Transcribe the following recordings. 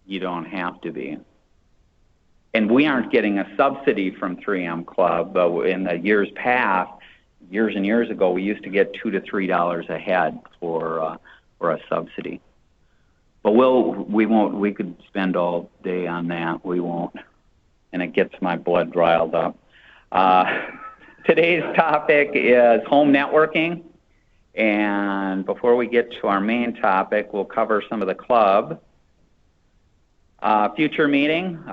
you don't have to be. And we aren't getting a subsidy from 3M Club. In the years past, years and years ago, we used to get $2 to $3 a head for a subsidy. But we won't. We could spend all day on that. We won't, and it gets my blood riled up. Today's topic is home networking, and before we get to our main topic, we'll cover some of the club. Future meeting.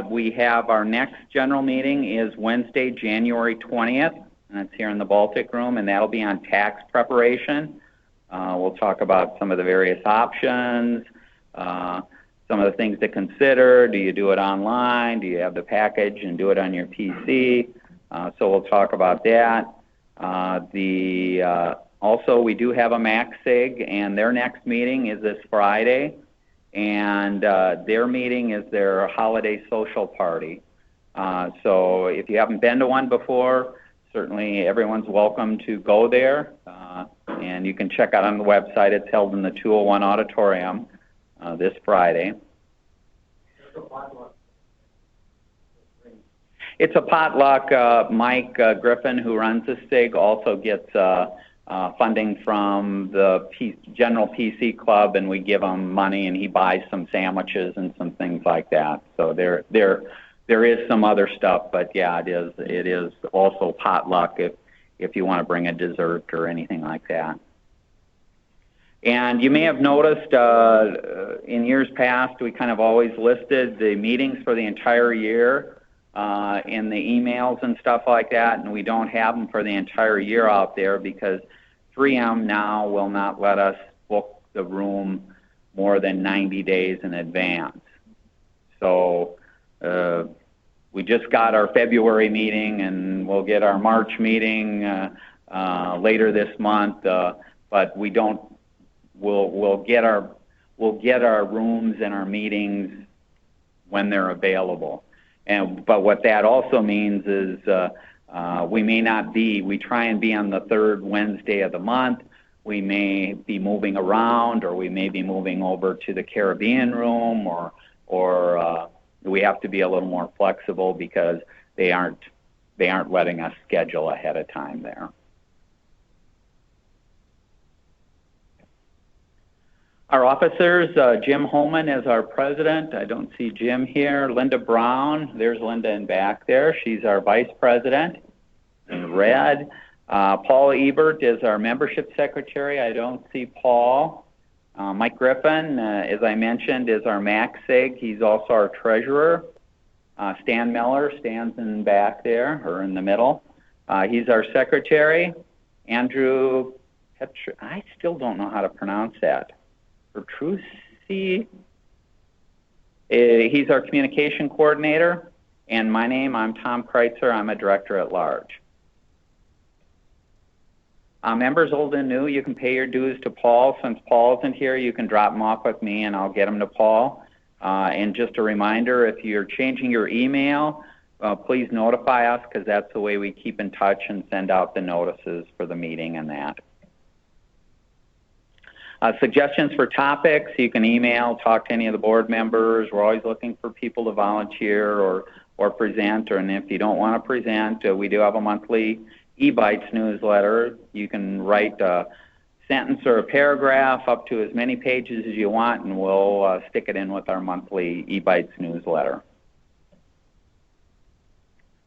We have our next general meeting is Wednesday, January 20th, and it's here in the Baltic Room, and that'll be on tax preparation. We'll talk about some of the various options, some of the things to consider. Do you do it online? Do you have the package and do it on your PC? So we'll talk about that. Also, we do have a MaxSig, and their next meeting is this Friday, and their meeting is their holiday social party. So if you haven't been to one before, certainly everyone's welcome to go there, and you can check out on the website. It's held in the 201 Auditorium this Friday. It's a potluck. Mike Griffin, who runs the SIG, also gets funding from the general PC club, and we give him money, and he buys some sandwiches and some things like that. So there is some other stuff, but yeah, it is also potluck if you want to bring a dessert or anything like that. And you may have noticed in years past, we kind of always listed the meetings for the entire year in the emails and stuff like that, and we don't have them for the entire year out there because 3M now will not let us book the room more than 90 days in advance. So we just got our February meeting, and we'll get our March meeting later this month, but we don't. We'll get our rooms and our meetings when they're available. But what that also means is we may not be. We try and be on the third Wednesday of the month. We may be moving around, or we may be moving over to the Caribbean room, or we have to be a little more flexible because they aren't letting us schedule ahead of time there. Our officers, Jim Holman is our president. I don't see Jim here. Linda Brown, there's Linda in back there. She's our vice president in red. Paul Ebert is our membership secretary. I don't see Paul. Mike Griffin, as I mentioned, is our MaxSig. He's also our treasurer. Stan Miller stands in back there, or in the middle. He's our secretary. Andrew I still don't know how to pronounce that. Petrucci. He's our communication coordinator. And my name, I'm Tom Kreuzer. I'm a director at large. Members old and new, you can pay your dues to Paul. Since Paul isn't here, you can drop them off with me, and I'll get them to Paul. And just a reminder, if you're changing your email, please notify us, because that's the way we keep in touch and send out the notices for the meeting and that. Suggestions for topics, you can email, talk to any of the board members. We're always looking for people to volunteer or present, and if you don't want to present, we do have a monthly eBites newsletter. You can write a sentence or a paragraph up to as many pages as you want, and we'll stick it in with our monthly eBites newsletter.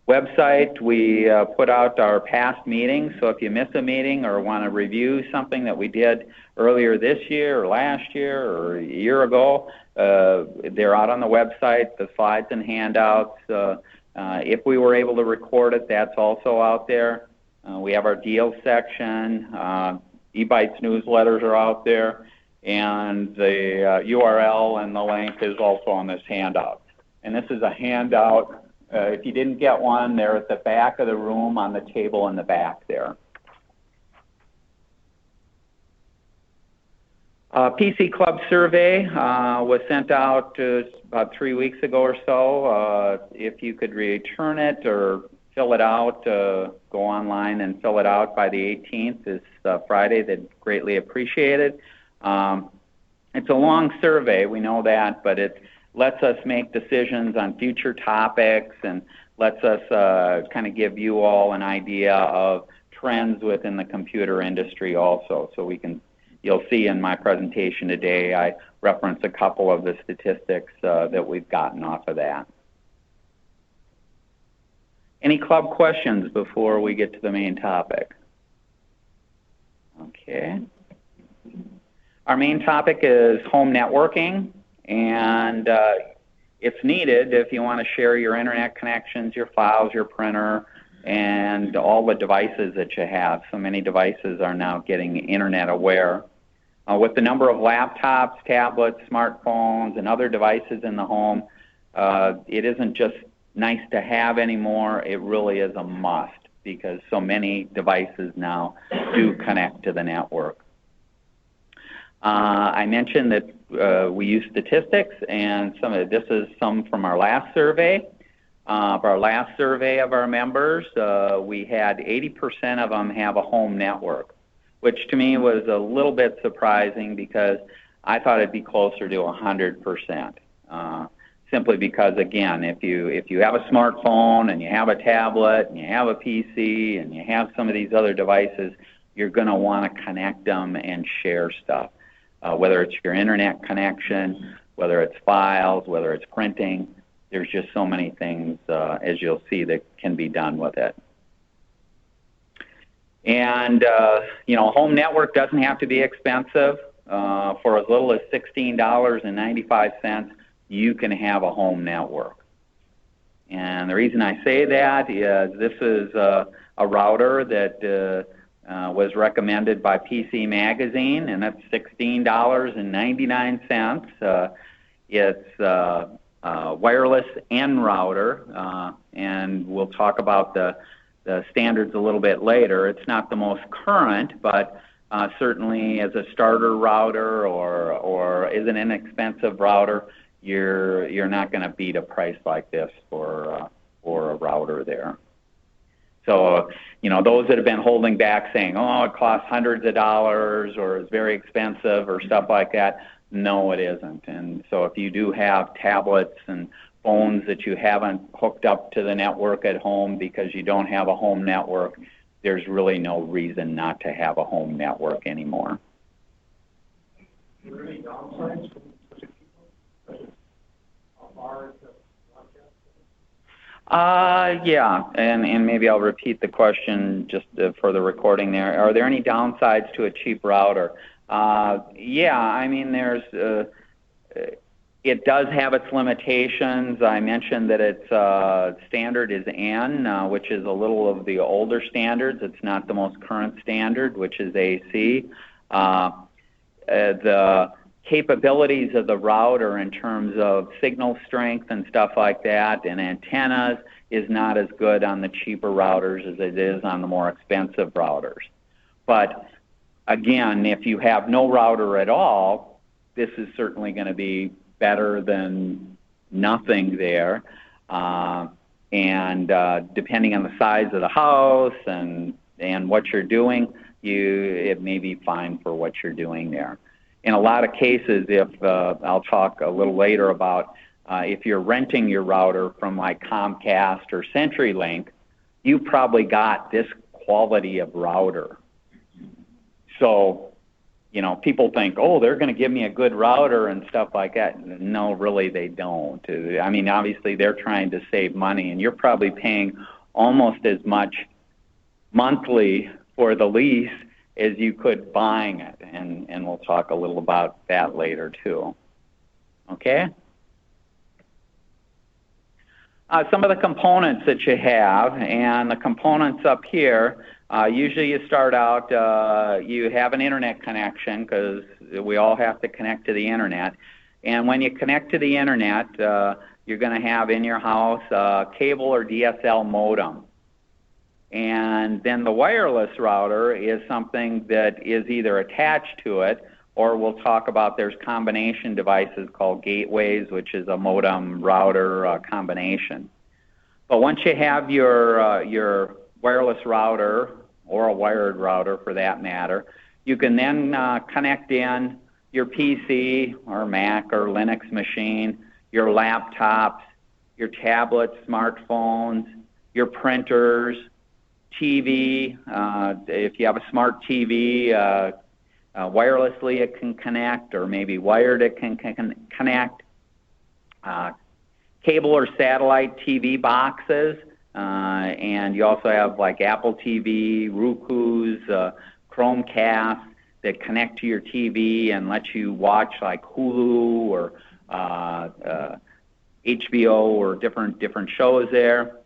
Website, we put out our past meetings, so if you miss a meeting or want to review something that we did earlier this year or last year or a year ago, they're out on the website, the slides and handouts. If we were able to record it, that's also out there. We have our deals section. eBites newsletters are out there, and the URL and the link is also on this handout. And this is a handout. If you didn't get one, they're at the back of the room on the table in the back there. PC Club survey was sent out about 3 weeks ago or so. If you could return it or fill it out, go online and fill it out by the 18th, this Friday, they'd greatly appreciate it. It's a long survey, we know that, but lets us make decisions on future topics and lets us kind of give you all an idea of trends within the computer industry also. So you'll see in my presentation today, I reference a couple of the statistics that we've gotten off of that. Any club questions before we get to the main topic? Okay. Our main topic is home networking, and it's needed if you want to share your internet connections, your files, your printer, and all the devices that you have. So many devices are now getting internet aware. With the number of laptops, tablets, smartphones, and other devices in the home, it isn't just nice to have anymore, it really is a must because so many devices now do connect to the network. I mentioned that we use statistics, and this is some from our last survey. Our last survey of our members, we had 80% of them have a home network, which to me was a little bit surprising because I thought it'd be closer to 100%. Simply because, again, if you have a smartphone and you have a tablet and you have a PC and you have some of these other devices, you're going to want to connect them and share stuff, whether it's your internet connection, whether it's files, whether it's printing. There's just so many things, as you'll see, that can be done with it. And, home network doesn't have to be expensive. For as little as $16.95, you can have a home network. And the reason I say that is this is a router that was recommended by PC Magazine, and that's $16.99. It's a wireless N router, and we'll talk about the standards a little bit later. It's not the most current, but certainly as a starter router or is an inexpensive router, you're not going to beat a price like this for a router there. So, those that have been holding back saying, oh, it costs hundreds of dollars or it's very expensive or stuff like that, no, it isn't. And so if you do have tablets and phones that you haven't hooked up to the network at home because you don't have a home network, there's really no reason not to have a home network anymore. Are there any downsides? Yeah, and maybe I'll repeat the question just for the recording there. Are there any downsides to a cheap router? Yeah, I mean, it does have its limitations. I mentioned that its standard is N, which is a little of the older standards. It's not the most current standard, which is AC. The capabilities of the router in terms of signal strength and stuff like that and antennas is not as good on the cheaper routers as it is on the more expensive routers. But again, if you have no router at all, this is certainly going to be better than nothing there. And depending on the size of the house and what you're doing, it may be fine for what you're doing there. In a lot of cases, I'll talk a little later about if you're renting your router from like Comcast or CenturyLink, you probably got this quality of router. So, people think, oh, they're going to give me a good router and stuff like that. No, really, they don't. I mean, obviously, they're trying to save money, and you're probably paying almost as much monthly for the lease as you could buying it, and we'll talk a little about that later too. Okay? Some of the components that you have, and the components up here, usually you start out, you have an internet connection because we all have to connect to the internet. And when you connect to the internet, you're going to have in your house a cable or DSL modem. And then the wireless router is something that is either attached to it, or we'll talk about there's combination devices called gateways, which is a modem router combination. But once you have your wireless router, or a wired router for that matter, you can then connect in your PC or Mac or Linux machine, your laptops, your tablets, smartphones, your printers, TV. If you have a smart TV, wirelessly it can connect, or maybe wired it can connect. Cable or satellite TV boxes, and you also have like Apple TV, Roku's, Chromecast that connect to your TV and let you watch like Hulu or HBO or different shows there.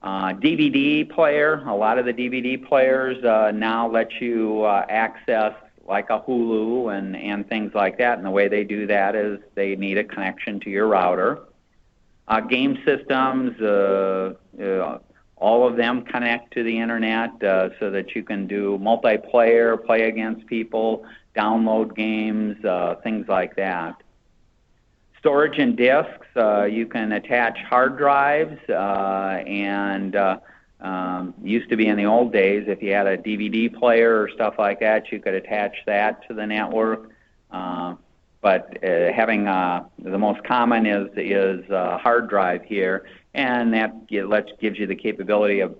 DVD player, a lot of the DVD players now let you access like a Hulu and things like that, and the way they do that is they need a connection to your router. Game systems, all of them connect to the internet so that you can do multiplayer, play against people, download games, things like that. Storage and disks, you can attach hard drives, and used to be in the old days, if you had a DVD player or stuff like that, you could attach that to the network. But having the most common is hard drive here, and that gives you the capability of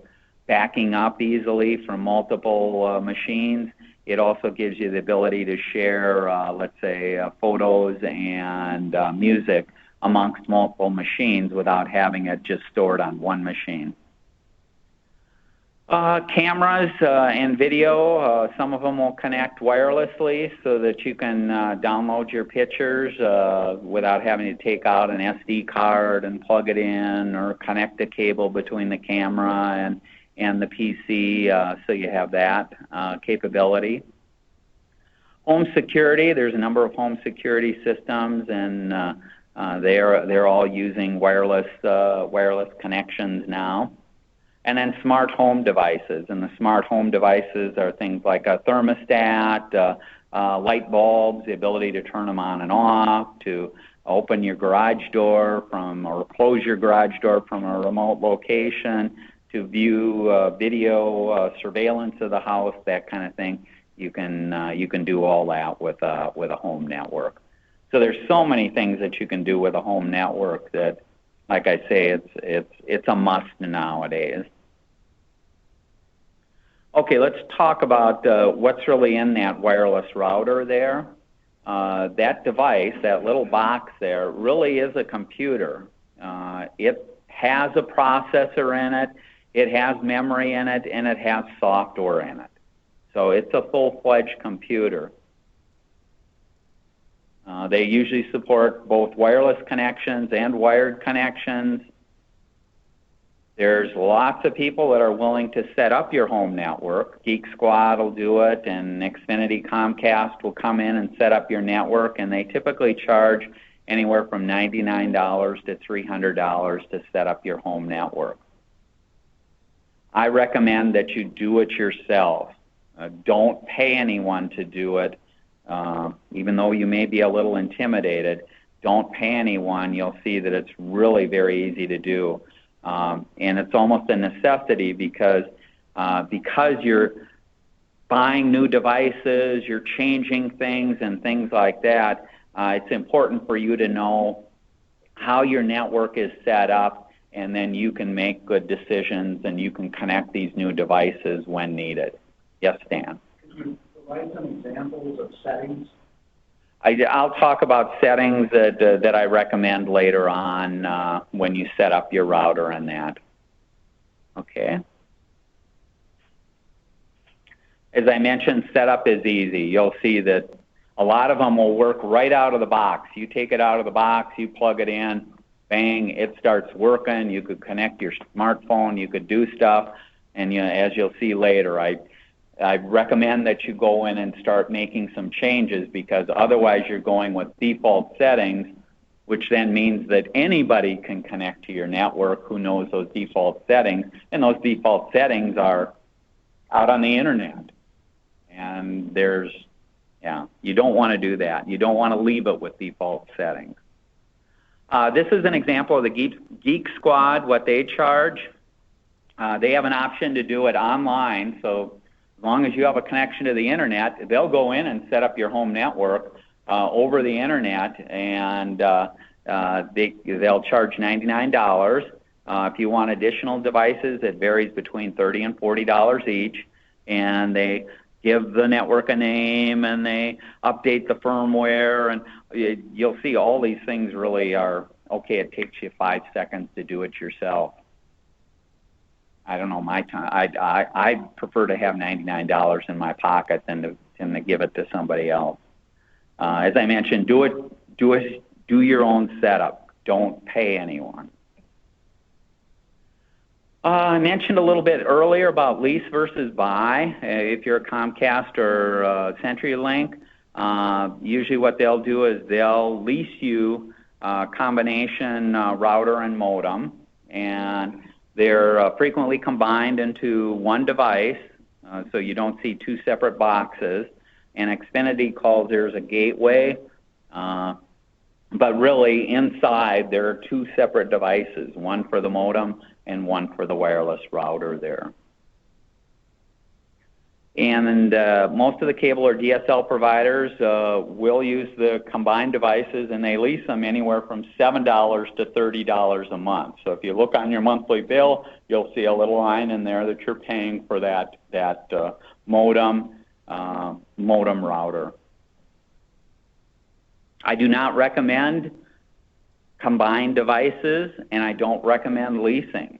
backing up easily from multiple machines. It also gives you the ability to share, let's say, photos and music amongst multiple machines without having it just stored on one machine. Cameras and video, some of them will connect wirelessly so that you can download your pictures without having to take out an SD card and plug it in, or connect a cable between the camera and the PC, so you have that capability. Home security, there's a number of home security systems, and they're all using wireless connections now. And then smart home devices, and the smart home devices are things like a thermostat, light bulbs, the ability to turn them on and off, to open your garage door or close your garage door from a remote location, to view video surveillance of the house, that kind of thing. You can do all that with a home network. So there's so many things that you can do with a home network that, like I say, it's a must nowadays. Okay, let's talk about what's really in that wireless router there. That device, that little box there, really is a computer. It has a processor in it, it has memory in it, and it has software in it. So it's a full-fledged computer. They usually support both wireless connections and wired connections. There's lots of people that are willing to set up your home network. Geek Squad will do it, and Xfinity Comcast will come in and set up your network, and they typically charge anywhere from $99 to $300 to set up your home network. I recommend that you do it yourself. Don't pay anyone to do it. Even though you may be a little intimidated, don't pay anyone. You'll see that it's really very easy to do. And it's almost a necessity because you're buying new devices, you're changing things and things like that. It's important for you to know how your network is set up, and then you can make good decisions and you can connect these new devices when needed. Yes, Dan? Could you provide some examples of settings? I'll talk about settings that I recommend later on when you set up your router and that. Okay. As I mentioned, setup is easy. You'll see that a lot of them will work right out of the box. You take it out of the box, you plug it in, bang, it starts working. You could connect your smartphone, you could do stuff, and as you'll see later, I recommend that you go in and start making some changes, because otherwise you're going with default settings, which then means that anybody can connect to your network who knows those default settings, and those default settings are out on the internet. And you don't want to do that. You don't want to leave it with default settings. This is an example of the Geek Squad, what they charge. They have an option to do it online, so as long as you have a connection to the internet, they'll go in and set up your home network over the internet, and they'll charge $99. If you want additional devices, it varies between $30 and $40 each, and they give the network a name and they update the firmware, and you'll see all these things really are okay. It takes you 5 seconds to do it yourself. I don't know, my time. I prefer to have $99 in my pocket than to give it to somebody else. As I mentioned, do your own setup. Don't pay anyone. I mentioned a little bit earlier about lease versus buy. If you're a Comcast or CenturyLink, usually what they'll do is they'll lease you a combination router and modem, and they're frequently combined into one device, so you don't see two separate boxes. And Xfinity calls theirs a gateway, but really inside there are two separate devices, one for the modem and one for the wireless router there. And most of the cable or DSL providers will use the combined devices, and they lease them anywhere from $7 to $30 a month. So if you look on your monthly bill, you'll see a little line in there that you're paying for that modem router. I do not recommend combined devices, and I don't recommend leasing.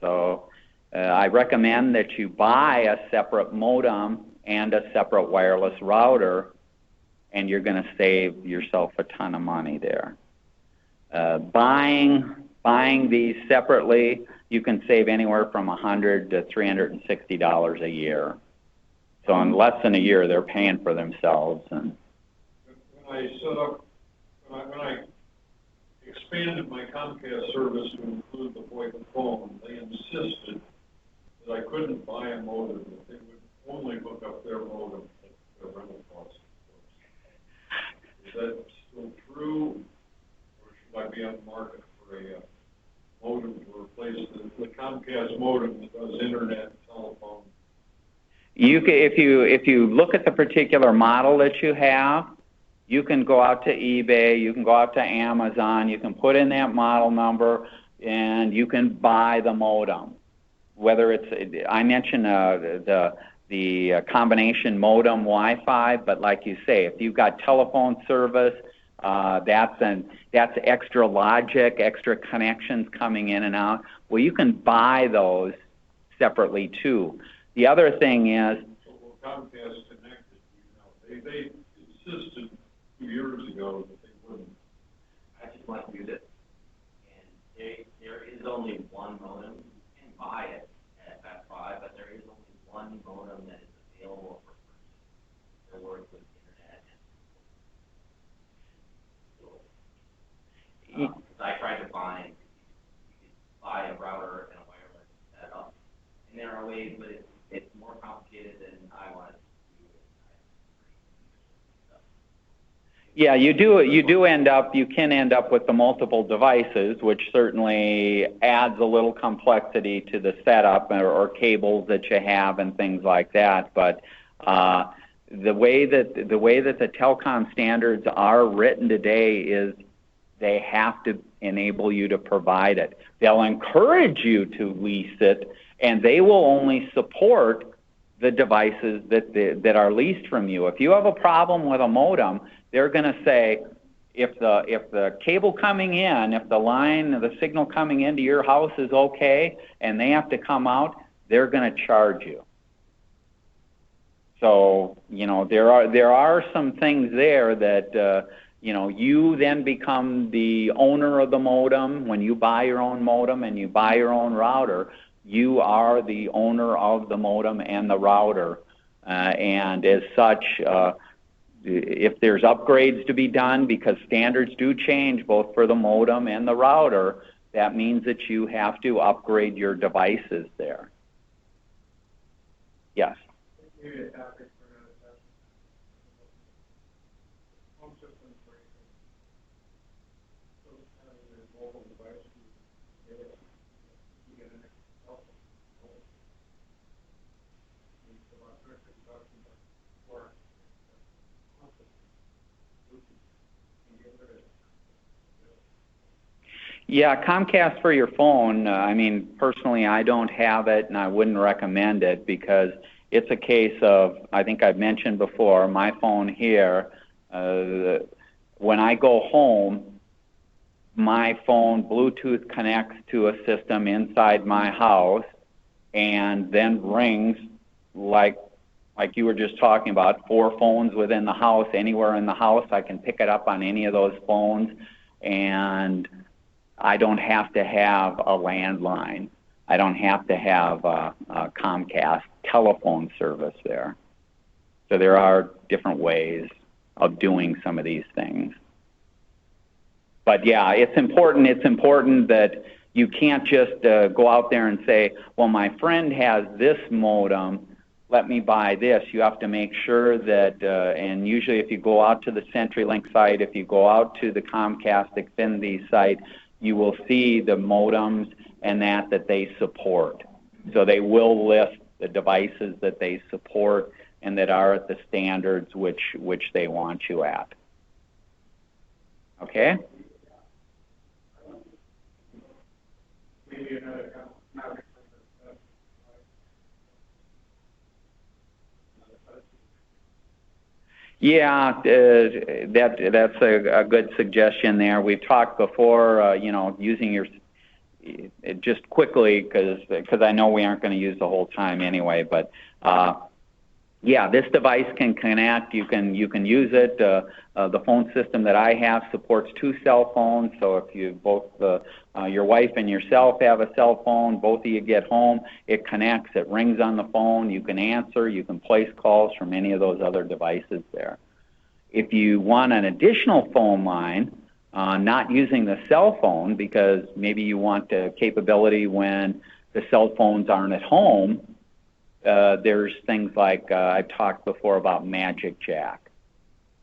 So I recommend that you buy a separate modem and a separate wireless router, and you're going to save yourself a ton of money there. Buying these separately, you can save anywhere from $100 to $360 a year. So in less than a year, they're paying for themselves. And when I expanded my Comcast service to include the VoIP phone, they insisted that I couldn't buy a modem, that they would only hook up their modem at their rental cost. Is that still true, or should I be on the market for a modem to replace the Comcast modem that does internet and telephone? If you look at the particular model that you have, you can go out to eBay, you can go out to Amazon, you can put in that model number, and you can buy the modem. Whether it's, I mentioned the combination modem Wi-Fi, but like you say, if you've got telephone service, that's extra logic, extra connections coming in and out. Well, you can buy those separately too. The other thing is, so Comcast connected, they insisted 2 years ago that they wouldn't. I just want to use it, and there is only one modem. You can buy it at Best Buy, but there is only one modem that is available for purchase. They work with internet. I tried to find, you could buy a router and a wireless setup, and there are ways, but it's more complicated than I wanted to do. yeah, you can end up with the multiple devices, which certainly adds a little complexity to the setup or cables that you have and things like that. But the way that the telecom standards are written today is they have to enable you to provide it. They'll encourage you to lease it, and they will only support the devices that are leased from you. If you have a problem with a modem, they're going to say, if the cable coming in, if the signal coming into your house is okay, and they have to come out, they're going to charge you. So there are some things there that you then become the owner of the modem. When you buy your own modem and you buy your own router, you are the owner of the modem and the router. And as such, if there's upgrades to be done, because standards do change both for the modem and the router, that means that you have to upgrade your devices there. Yes? Maybe a topic for another session. Home systems, for instance, those kind of mobile devices, you get an extra cell phone. It's about $350 for home systems. You get rid of it. Yeah, Comcast for your phone, I mean, personally, I don't have it, and I wouldn't recommend it because it's a case of, I think I've mentioned before, my phone here, when I go home, my phone Bluetooth connects to a system inside my house and then rings like you were just talking about, 4 phones within the house, anywhere in the house. I can pick it up on any of those phones, and I don't have to have a landline. I don't have to have a Comcast telephone service there. So there are different ways of doing some of these things. But yeah, it's important that you can't just go out there and say, well, my friend has this modem, let me buy this. You have to make sure that, and usually if you go out to the CenturyLink site, if you go out to the Comcast Xfinity site, you will see the modems and that they support. So they will list the devices that they support and that are at the standards which they want you at. Okay? Maybe another Yeah, that's a good suggestion there. We've talked before, using your, just quickly, because I know we aren't going to use the whole time anyway, but yeah, this device can connect. You can use it. The phone system that I have supports 2 cell phones, so if you both, your wife and yourself have a cell phone, both of you get home, it connects, it rings on the phone, you can answer, you can place calls from any of those other devices there. If you want an additional phone line, not using the cell phone because maybe you want the capability when the cell phones aren't at home, there's things like I've talked before about Magic Jack.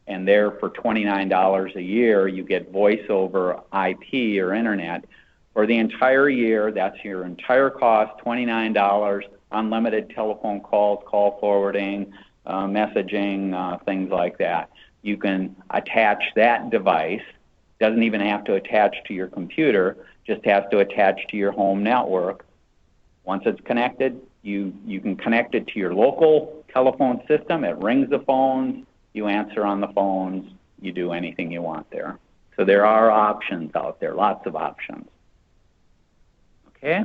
And there for $29 a year, you get voice over IP or internet. For the entire year, that's your entire cost, $29, unlimited telephone calls, call forwarding, messaging, things like that. You can attach that device. Doesn't even have to attach to your computer, just has to attach to your home network. Once it's connected, you can connect it to your local telephone system. It rings the phones, you answer on the phones, you do anything you want there. So there are options out there, lots of options. Okay?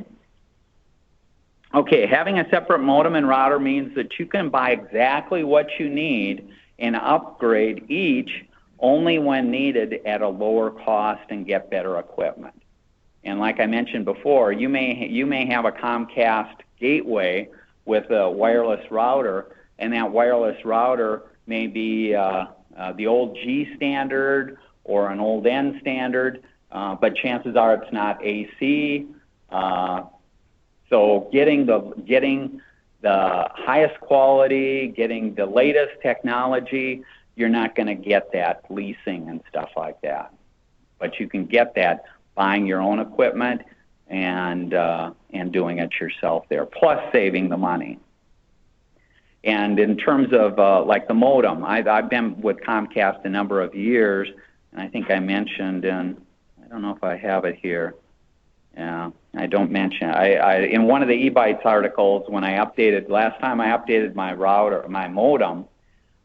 Okay, having a separate modem and router means that you can buy exactly what you need and upgrade each only when needed at a lower cost and get better equipment. And like I mentioned before, you may have a Comcast gateway with a wireless router, and that wireless router may be the old G standard or an old N standard, but chances are it's not AC. So getting the highest quality, getting the latest technology, you're not going to get that leasing and stuff like that. But you can get that buying your own equipment and doing it yourself there, plus saving the money. And in terms of like the modem, I've been with Comcast a number of years, and I think I mentioned, and I don't know if I have it here. Yeah, I don't mention it. In one of the eBytes articles, when I updated, last time I updated my router, my modem,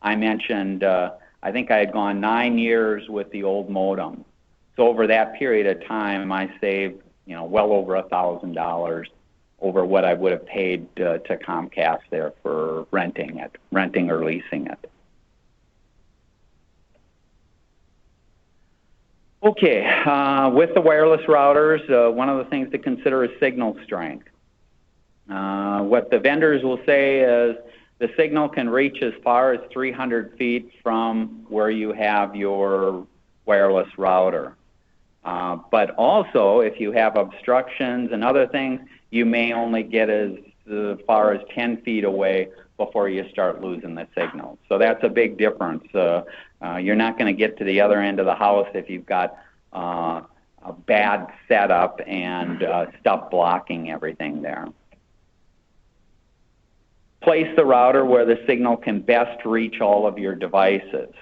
I mentioned, I think I had gone 9 years with the old modem. So over that period of time, I saved, well over $1,000 over what I would have paid to Comcast there for renting or leasing it. Okay, with the wireless routers, one of the things to consider is signal strength. What the vendors will say is the signal can reach as far as 300 feet from where you have your wireless router. But also, if you have obstructions and other things, you may only get as far as 10 feet away before you start losing the signal. So that's a big difference. You're not going to get to the other end of the house if you've got a bad setup and stuff blocking everything there. Place the router where the signal can best reach all of your devices.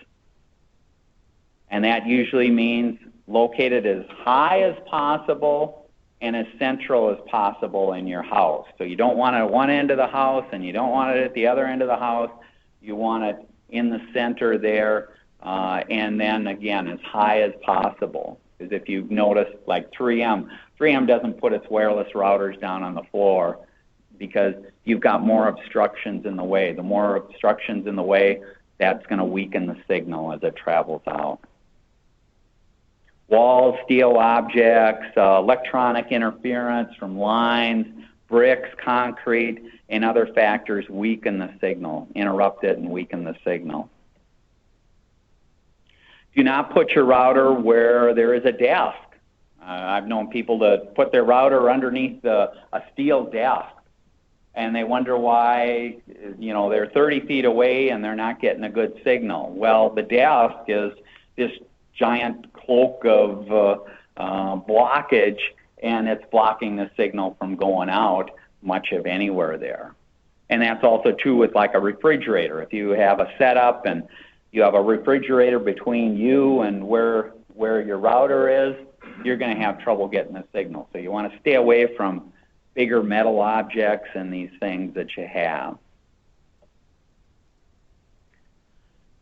And that usually means located as high as possible and as central as possible in your house. So you don't want it at one end of the house and you don't want it at the other end of the house. You want it in the center there, and then again as high as possible. Because if you've noticed, like 3M doesn't put its wireless routers down on the floor because you've got more obstructions in the way. The more obstructions in the way, that's going to weaken the signal as it travels out. Walls, steel objects, electronic interference from lines, bricks, concrete, and other factors weaken the signal, interrupt it and weaken the signal. Do not put your router where there is a desk. I've known people to put their router underneath a steel desk, and they wonder why, they're 30 feet away and they're not getting a good signal. Well, the desk is this giant cloak of blockage, and it's blocking the signal from going out much of anywhere there. And that's also true with like a refrigerator. If you have a setup and you have a refrigerator between you and where your router is, you're going to have trouble getting the signal. So you want to stay away from bigger metal objects and these things that you have.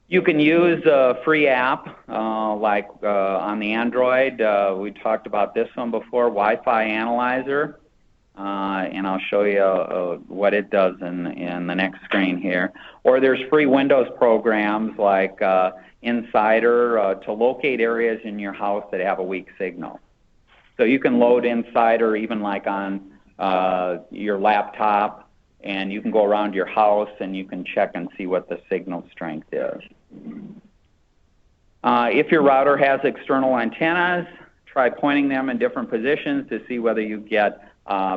You can use a free app like on the Android. We talked about this one before, Wi-Fi Analyzer. And I'll show you what it does in the next screen here. Or there's free Windows programs like Insider to locate areas in your house that have a weak signal. So you can load Insider even like on your laptop, and you can go around your house and you can check and see what the signal strength is. If your router has external antennas, try pointing them in different positions to see whether you get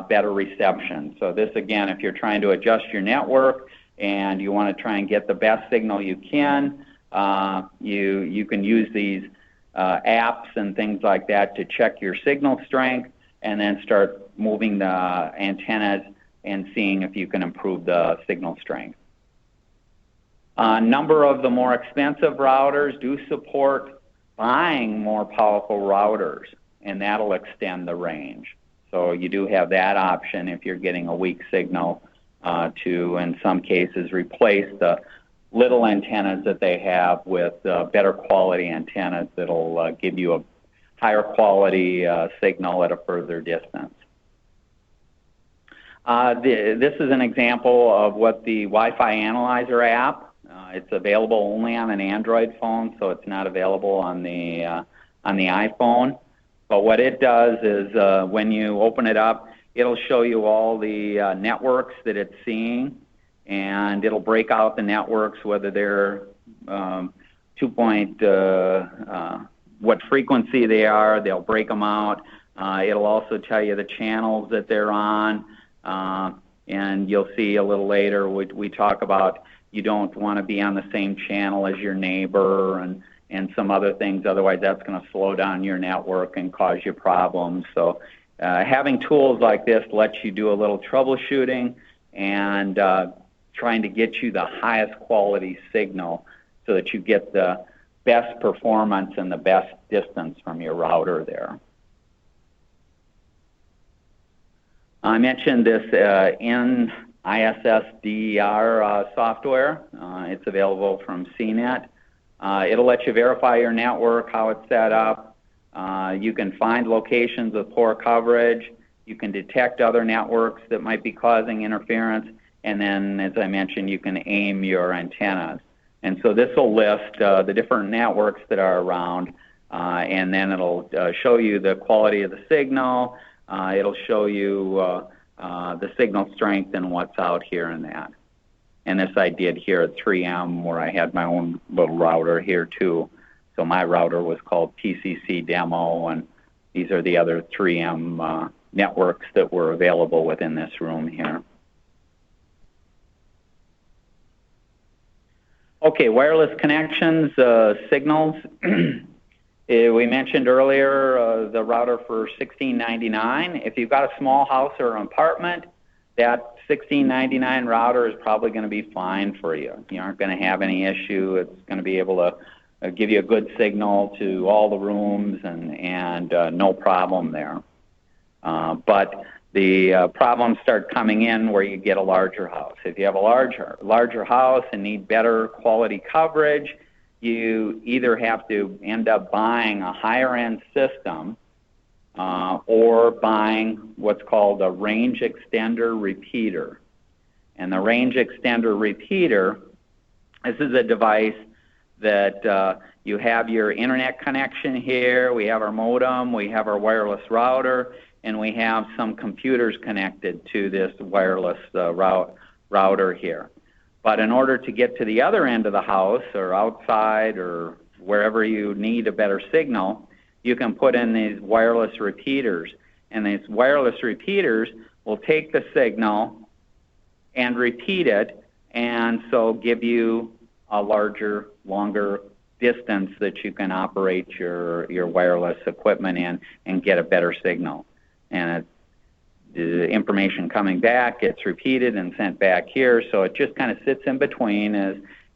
better reception. So this, again, if you're trying to adjust your network and you want to try and get the best signal you can, you can use these apps and things like that to check your signal strength and then start moving the antennas and seeing if you can improve the signal strength. A number of the more expensive routers do support buying more powerful routers, and that'll extend the range. So you do have that option if you're getting a weak signal to, in some cases, replace the little antennas that they have with better quality antennas that'll give you a higher quality signal at a further distance. This is an example of what the Wi-Fi Analyzer app. It's available only on an Android phone, so it's not available on the iPhone. But what it does is when you open it up, it'll show you all the networks that it's seeing, and it'll break out the networks, whether they're what frequency they are. They'll break them out. It'll also tell you the channels that they're on, and you'll see a little later we talk about you don't want to be on the same channel as your neighbor and some other things. Otherwise, that's going to slow down your network and cause you problems. So having tools like this lets you do a little troubleshooting and trying to get you the highest quality signal so that you get the best performance and the best distance from your router there. I mentioned this NISSDER software. It's available from CNET. It'll let you verify your network, how it's set up. You can find locations with poor coverage. You can detect other networks that might be causing interference. And then, as I mentioned, you can aim your antennas. And so this will list the different networks that are around, and then it'll show you the quality of the signal. It'll show you the signal strength and what's out here and that. And this I did here at 3M, where I had my own little router here too. So my router was called PCC Demo, and these are the other 3M networks that were available within this room here. Okay, wireless connections, signals. We mentioned earlier the router for $16.99. If you've got a small house or an apartment, that $16.99 router is probably going to be fine for you. You aren't going to have any issue. It's going to be able to give you a good signal to all the rooms and no problem there. But the problems start coming in where you get a larger house. If you have a larger house and need better quality coverage, you either have to end up buying a higher end system or buying what's called a range extender repeater. And the range extender repeater, this is a device that you have your internet connection here, we have our modem, we have our wireless router, and we have some computers connected to this wireless router here. But in order to get to the other end of the house or outside or wherever you need a better signal, you can put in these wireless repeaters. And these wireless repeaters will take the signal and repeat it, and so give you a larger, longer distance that you can operate your wireless equipment in and get a better signal. And the information coming back gets repeated and sent back here, so it just kind of sits in between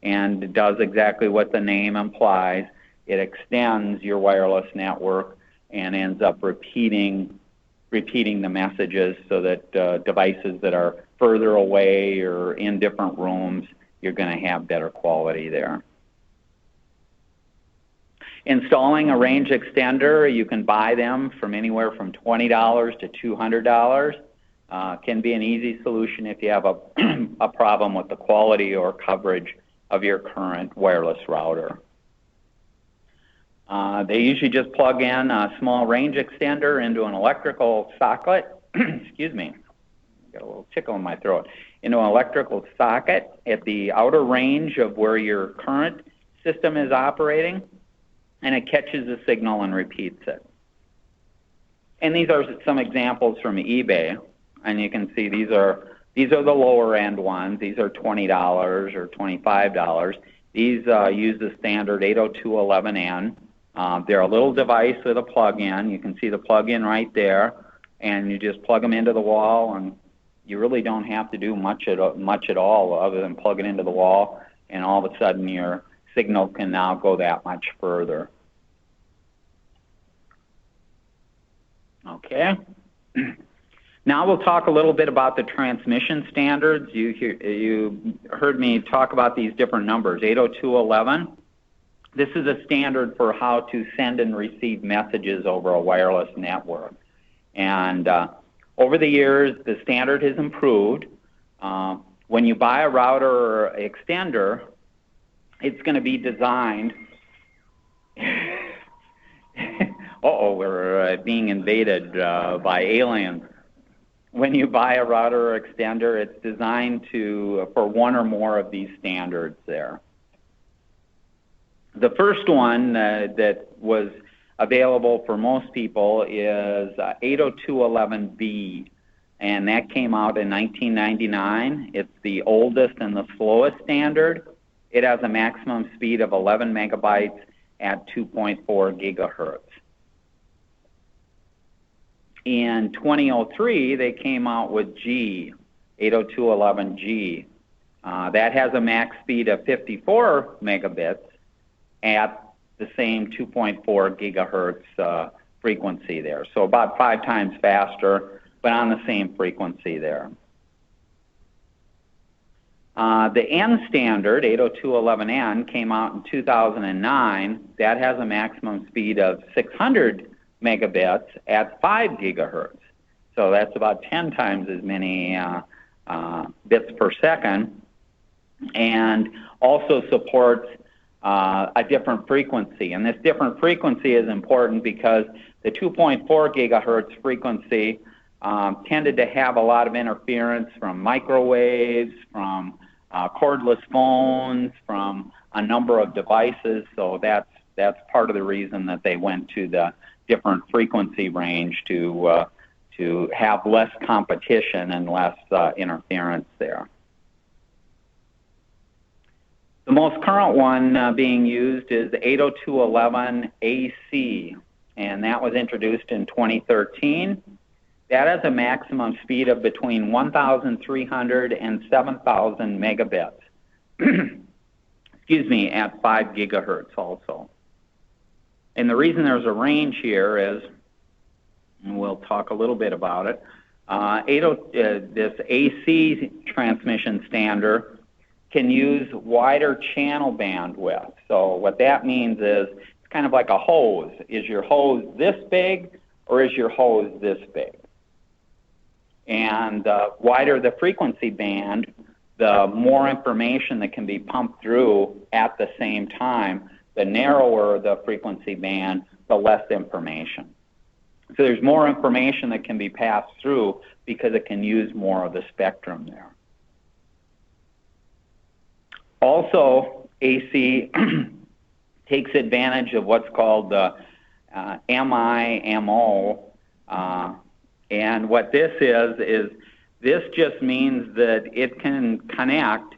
and does exactly what the name implies. It extends your wireless network and ends up repeating the messages so that devices that are further away or in different rooms, you're going to have better quality there. Installing a range extender, you can buy them from anywhere from $20 to $200. Can be an easy solution if you have a problem with the quality or coverage of your current wireless router. They usually just plug in a small range extender into an electrical socket. Excuse me, got a little tickle in my throat. Into an electrical socket at the outer range of where your current system is operating, and it catches the signal and repeats it. And these are some examples from eBay, and you can see these are the lower end ones. These are $20 or $25. These use the standard 802.11n. They're a little device with a plug-in. You can see the plug-in right there, and you just plug them into the wall, and you really don't have to do much at all other than plug it into the wall, and all of a sudden your signal can now go that much further. Okay. Now we'll talk a little bit about the transmission standards. You heard me talk about these different numbers. 802.11. This is a standard for how to send and receive messages over a wireless network. And over the years, the standard has improved. When you buy a router or extender, it's going to be designed. We're being invaded by aliens. When you buy a router or extender, it's designed for one or more of these standards there. The first one that was available for most people is 802.11b, and that came out in 1999. It's the oldest and the slowest standard. It has a maximum speed of 11 megabytes at 2.4 gigahertz. In 2003, they came out with G, 802.11g. That has a max speed of 54 megabits at the same 2.4 gigahertz frequency there. So about 5 times faster, but on the same frequency there. The N standard, 802.11n, came out in 2009. That has a maximum speed of 600 megabits at 5 gigahertz. So that's about 10 times as many bits per second, and also supports a different frequency. And this different frequency is important because the 2.4 gigahertz frequency tended to have a lot of interference from microwaves, from cordless phones, from a number of devices. So that's part of the reason that they went to the different frequency range to have less competition and less interference there. The most current one being used is 802.11ac, and that was introduced in 2013. That has a maximum speed of between 1,300 and 7,000 megabits. at 5 gigahertz also. And the reason there's a range here is, and we'll talk a little bit about it, this AC transmission standard can use wider channel bandwidth. So what that means is it's kind of like a hose. Is your hose this big or is your hose this big? And the wider the frequency band, the more information that can be pumped through at the same time. The narrower the frequency band, the less information. So there's more information that can be passed through because it can use more of the spectrum there. Also, AC takes advantage of what's called the MIMO, and what this is this just means that it can connect,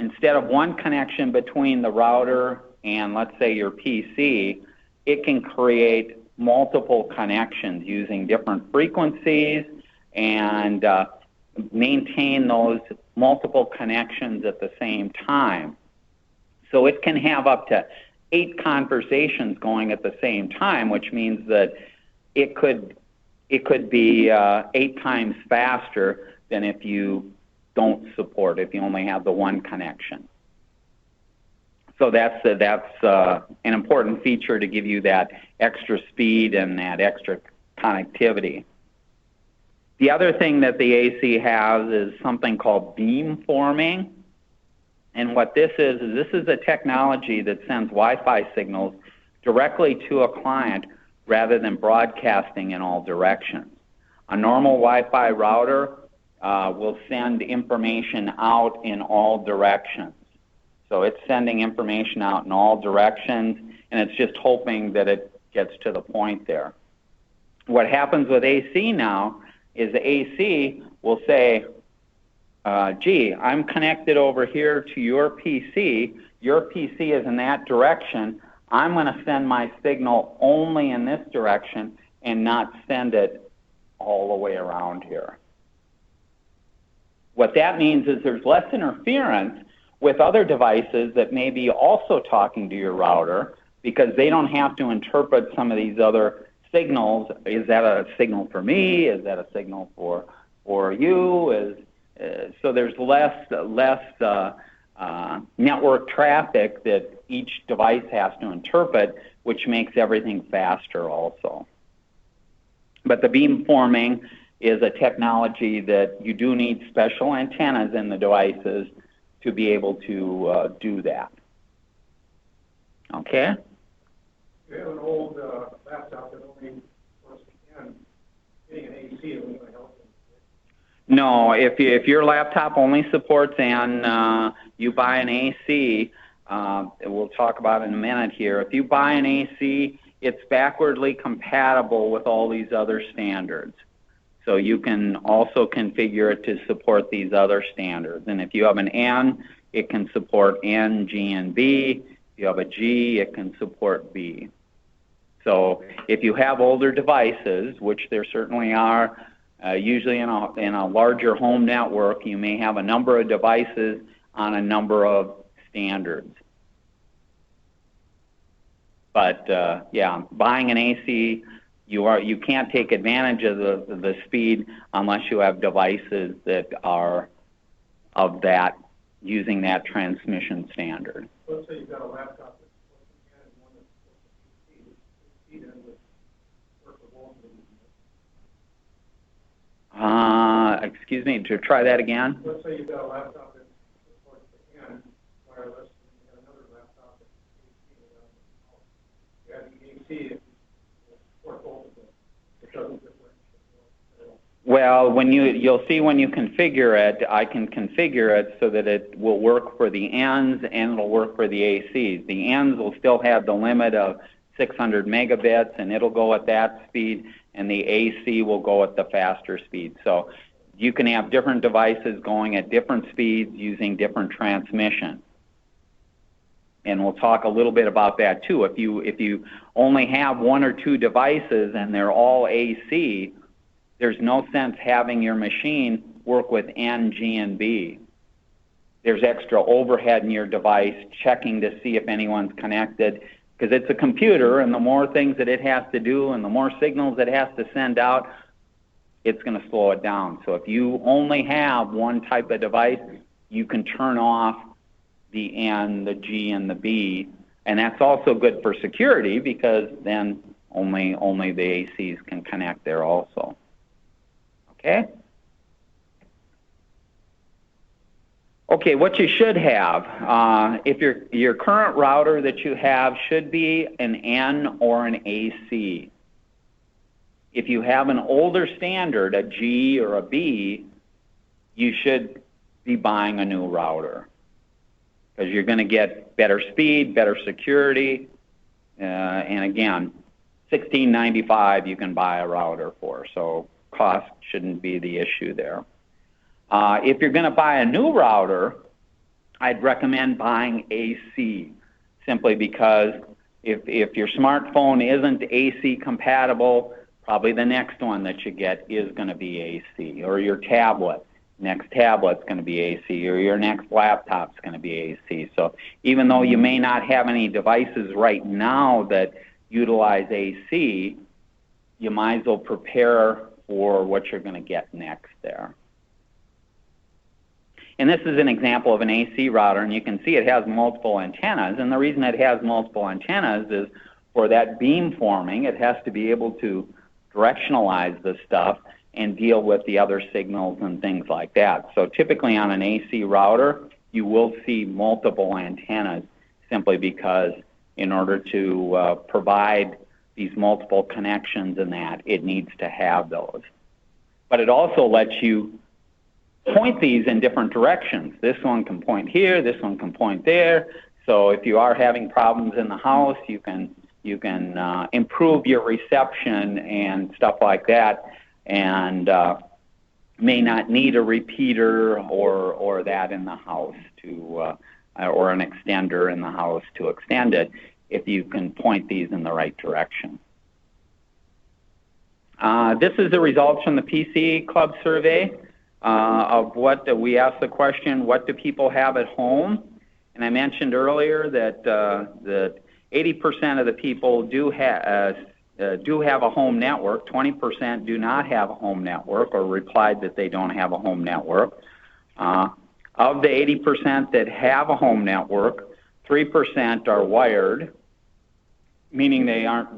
instead of one connection between the router and, let's say, your PC, it can create multiple connections using different frequencies and maintain those multiple connections at the same time. So it can have up to 8 conversations going at the same time, which means that it could be 8 times faster than if you don't support, if you only have the one connection. So that's an important feature to give you that extra speed and that extra connectivity. The other thing that the AC has is something called beamforming. And what this is a technology that sends Wi-Fi signals directly to a client rather than broadcasting in all directions. A normal Wi-Fi router will send information out in all directions. So it's sending information out in all directions, and it's just hoping that it gets to the point there. What happens with AC now is the AC will say, gee, I'm connected over here to your PC. Your PC is in that direction. I'm going to send my signal only in this direction and not send it all the way around here. What that means is there's less interference with other devices that may be also talking to your router because they don't have to interpret some of these other signals. Is that a signal for me? Is that a signal for you? So there's less network traffic that each device has to interpret, which makes everything faster also. But the beamforming is a technology that you do need special antennas in the devices to be able to do that. Okay? You have an old laptop that only works again. Getting an AC isn't going to help you. No, if your laptop only supports N, you buy an AC. We'll talk about it in a minute here. If you buy an AC, it's backwardly compatible with all these other standards. So you can also configure it to support these other standards. And if you have an N, it can support N, G, and B. If you have a G, it can support B. So if you have older devices, which there certainly are, usually in a larger home network, you may have a number of devices on a number of standards. But yeah, buying an AC, you can't take advantage of the speed unless you have devices that are of that, using that transmission standard. Let's say you've got a laptop that's supposed to and one that's supposed to be speed and would work for both of them. Excuse me, to try that again? Let's say you've got a laptop that supports the N wireless, and you have another laptop that's AC. You have the AC, it will support both of them. It doesn't differentiate. Well, you'll see when you configure it, I can configure it so that it will work for the N's and it'll work for the ACs. The N's will still have the limit of 600 megabits and it'll go at that speed, and the AC will go at the faster speed. So you can have different devices going at different speeds using different transmission. And we'll talk a little bit about that too. If you only have 1 or 2 devices and they're all AC, there's no sense having your machine work with N, G, and B. there's extra overhead in your device checking to see if anyone's connected, because it's a computer, and the more things that it has to do and the more signals it has to send out, it's going to slow it down. So if you only have one type of device, you can turn off the N, the G, and the B, and that's also good for security because then only the ACs can connect there also. Okay? Okay, what you should have, if your current router that you have should be an N or an AC. If you have an older standard, a G or a B, you should be buying a new router because you're going to get better speed, better security, and again, $16.95 you can buy a router for, so cost shouldn't be the issue there. If you're going to buy a new router, I'd recommend buying AC, simply because if your smartphone isn't AC compatible, probably the next one that you get is going to be AC, or your tablet. Next tablet's going to be AC, or your next laptop's going to be AC. So even though you may not have any devices right now that utilize AC, you might as well prepare for what you're going to get next there. And this is an example of an AC router, and you can see it has multiple antennas. And the reason it has multiple antennas is for that beam forming, it has to be able to directionalize the stuff and deal with the other signals and things like that. So typically on an AC router, you will see multiple antennas simply because in order to provide these multiple connections and that, it needs to have those. But it also lets you point these in different directions. This one can point here, this one can point there. So if you are having problems in the house, you can improve your reception and stuff like that, and may not need a repeater or that in the house to or an extender in the house to extend it if you can point these in the right direction. This is the results from the PC Club survey of what we asked the question, what do people have at home? And I mentioned earlier that 80% of the people do have a home network, 20% do not have a home network or replied that they don't have a home network. Of the 80% that have a home network, 3% are wired, meaning they aren't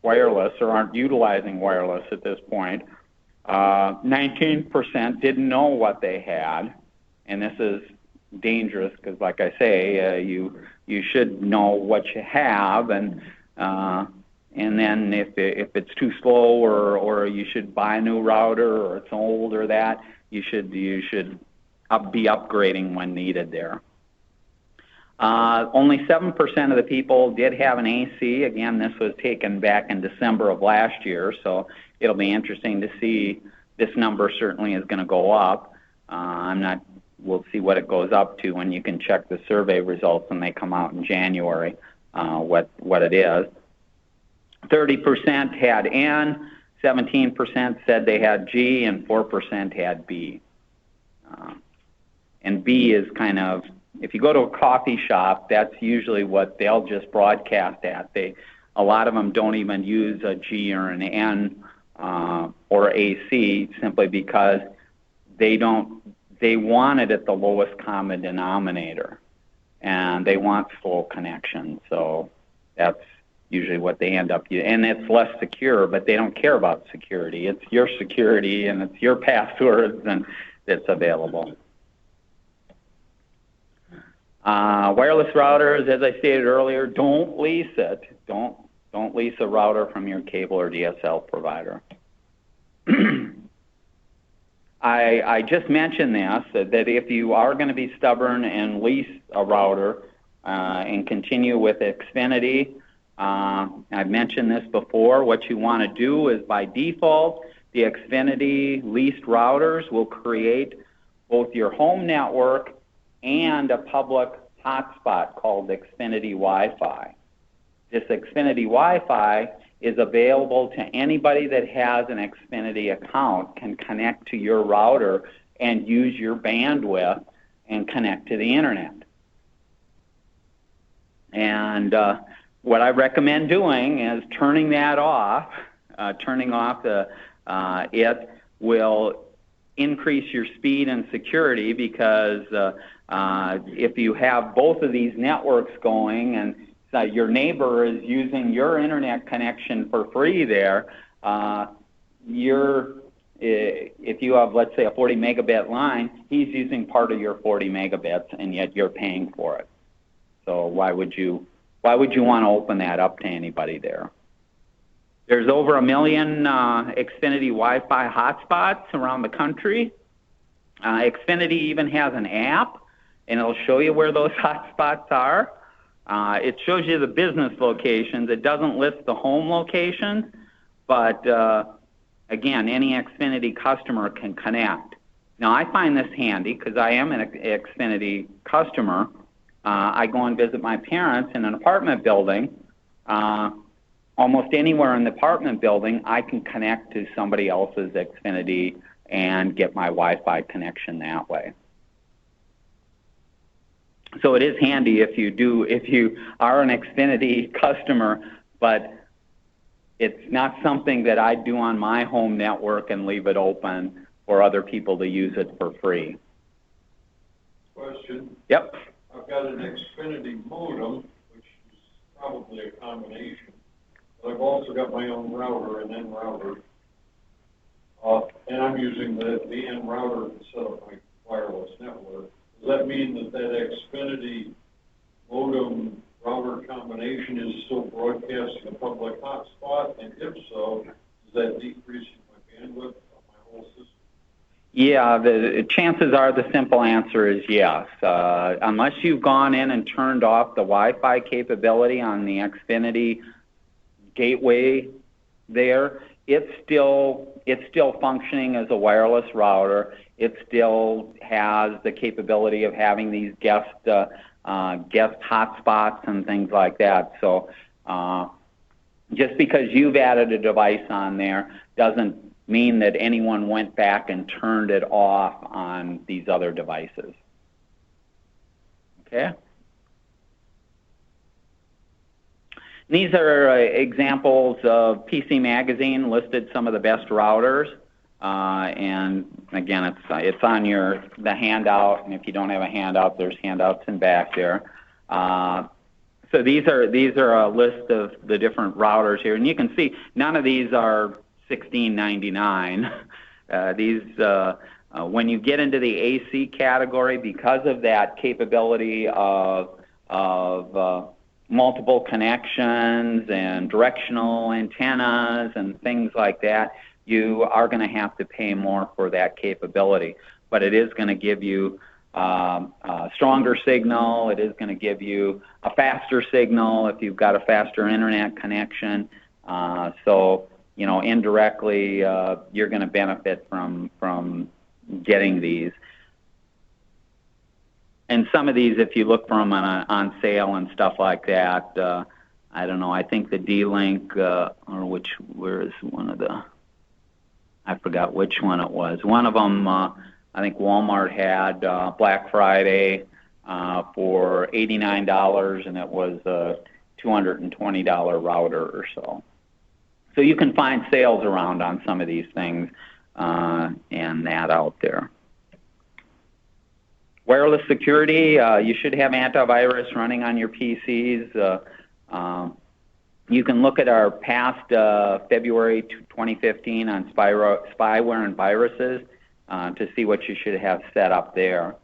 wireless or aren't utilizing wireless at this point. 19% didn't know what they had, and this is dangerous because, like I say, you should know what you have, and then if it's too slow or you should buy a new router or it's old or that, you should be upgrading when needed there. Only 7% of the people did have an AC. Again, this was taken back in December of last year, so it'll be interesting to see. This number certainly is going to go up. We'll see what it goes up to when you can check the survey results when they come out in January, what it is. 30% had N, 17% said they had G, and 4% had B. And B is kind of, if you go to a coffee shop, that's usually what they'll just broadcast at. A lot of them don't even use a G or an N or AC simply because they want it at the lowest common denominator, and they want full connection. So that's usually what they end up using. And it's less secure, but they don't care about security. It's your security and it's your passwords and that's available. Wireless routers, as I stated earlier, don't lease it. Don't lease a router from your cable or DSL provider. I just mentioned this, that if you are going to be stubborn and lease a router and continue with Xfinity, I've mentioned this before, what you want to do is by default, the Xfinity leased routers will create both your home network and a public hotspot called Xfinity Wi-Fi. This Xfinity Wi-Fi is available to anybody that has an Xfinity account, can connect to your router and use your bandwidth and connect to the internet. And what I recommend doing is turning that off. Turning off it will increase your speed and security, because if you have both of these networks going and your neighbor is using your internet connection for free there, if you have, let's say, a 40 megabit line, he's using part of your 40 megabits, and yet you're paying for it. So why would you want to open that up to anybody there? There's over 1 million Xfinity Wi-Fi hotspots around the country. Xfinity even has an app, and it'll show you where those hotspots are. It shows you the business locations. It doesn't list the home locations, but again, any Xfinity customer can connect. Now, I find this handy because I am an Xfinity customer. I go and visit my parents in an apartment building. Almost anywhere in the apartment building, I can connect to somebody else's Xfinity and get my Wi-Fi connection that way. So it is handy if you are an Xfinity customer, but it's not something that I do on my home network and leave it open for other people to use it for free. Question. Yep. I've got an Xfinity modem, which is probably a combination. But I've also got my own router, an N router. And I'm using the N router to set up my wireless network. Does that mean that Xfinity modem router combination is still broadcasting a public hotspot? And if so, is that decreasing my bandwidth on my whole system? Yeah, the chances are the simple answer is yes. Unless you've gone in and turned off the Wi-Fi capability on the Xfinity gateway there, it's still functioning as a wireless router. It still has the capability of having these guest hotspots and things like that. So just because you've added a device on there doesn't mean that anyone went back and turned it off on these other devices. Okay? These are examples of PC Magazine listed some of the best routers, and again, it's on the handout. And if you don't have a handout, there's handouts in back there. So these are a list of the different routers here, and you can see none of these are $16.99. When you get into the AC category, because of that capability of multiple connections and directional antennas and things like that, you are going to have to pay more for that capability. But it is going to give you a stronger signal. It is going to give you a faster signal if you've got a faster internet connection. So, indirectly, you're going to benefit from getting these. And some of these, if you look for them on sale and stuff like that, I don't know. I think the D-Link, where is one of the? I forgot which one it was. One of them, I think Walmart had Black Friday for $89, and it was a $220 router or so. So you can find sales around on some of these things and that out there. Wireless security, you should have antivirus running on your PCs. You can look at our past February 2015 on spyware and viruses to see what you should have set up there.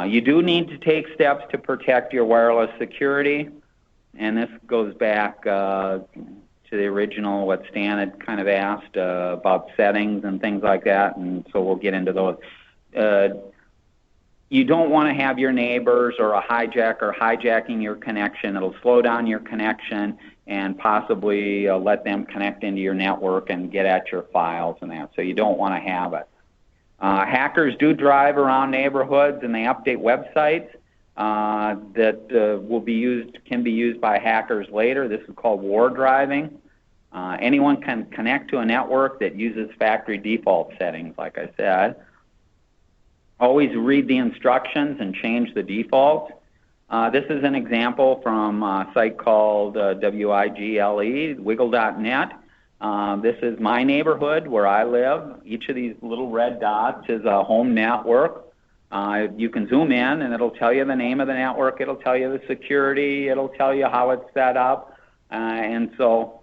You do need to take steps to protect your wireless security, and this goes back to the original, what Stan had kind of asked about settings and things like that, and so we'll get into those. You don't want to have your neighbors or a hijacker hijacking your connection. It'll slow down your connection and possibly let them connect into your network and get at your files and that. So you don't want to have it. Hackers do drive around neighborhoods, and they update websites that can be used by hackers later. This is called war driving. Anyone can connect to a network that uses factory default settings, like I said. Always read the instructions and change the defaults. This is an example from a site called WIGLE, wiggle.net. This is my neighborhood where I live. Each of these little red dots is a home network. You can zoom in and it'll tell you the name of the network, it'll tell you the security, it'll tell you how it's set up. And so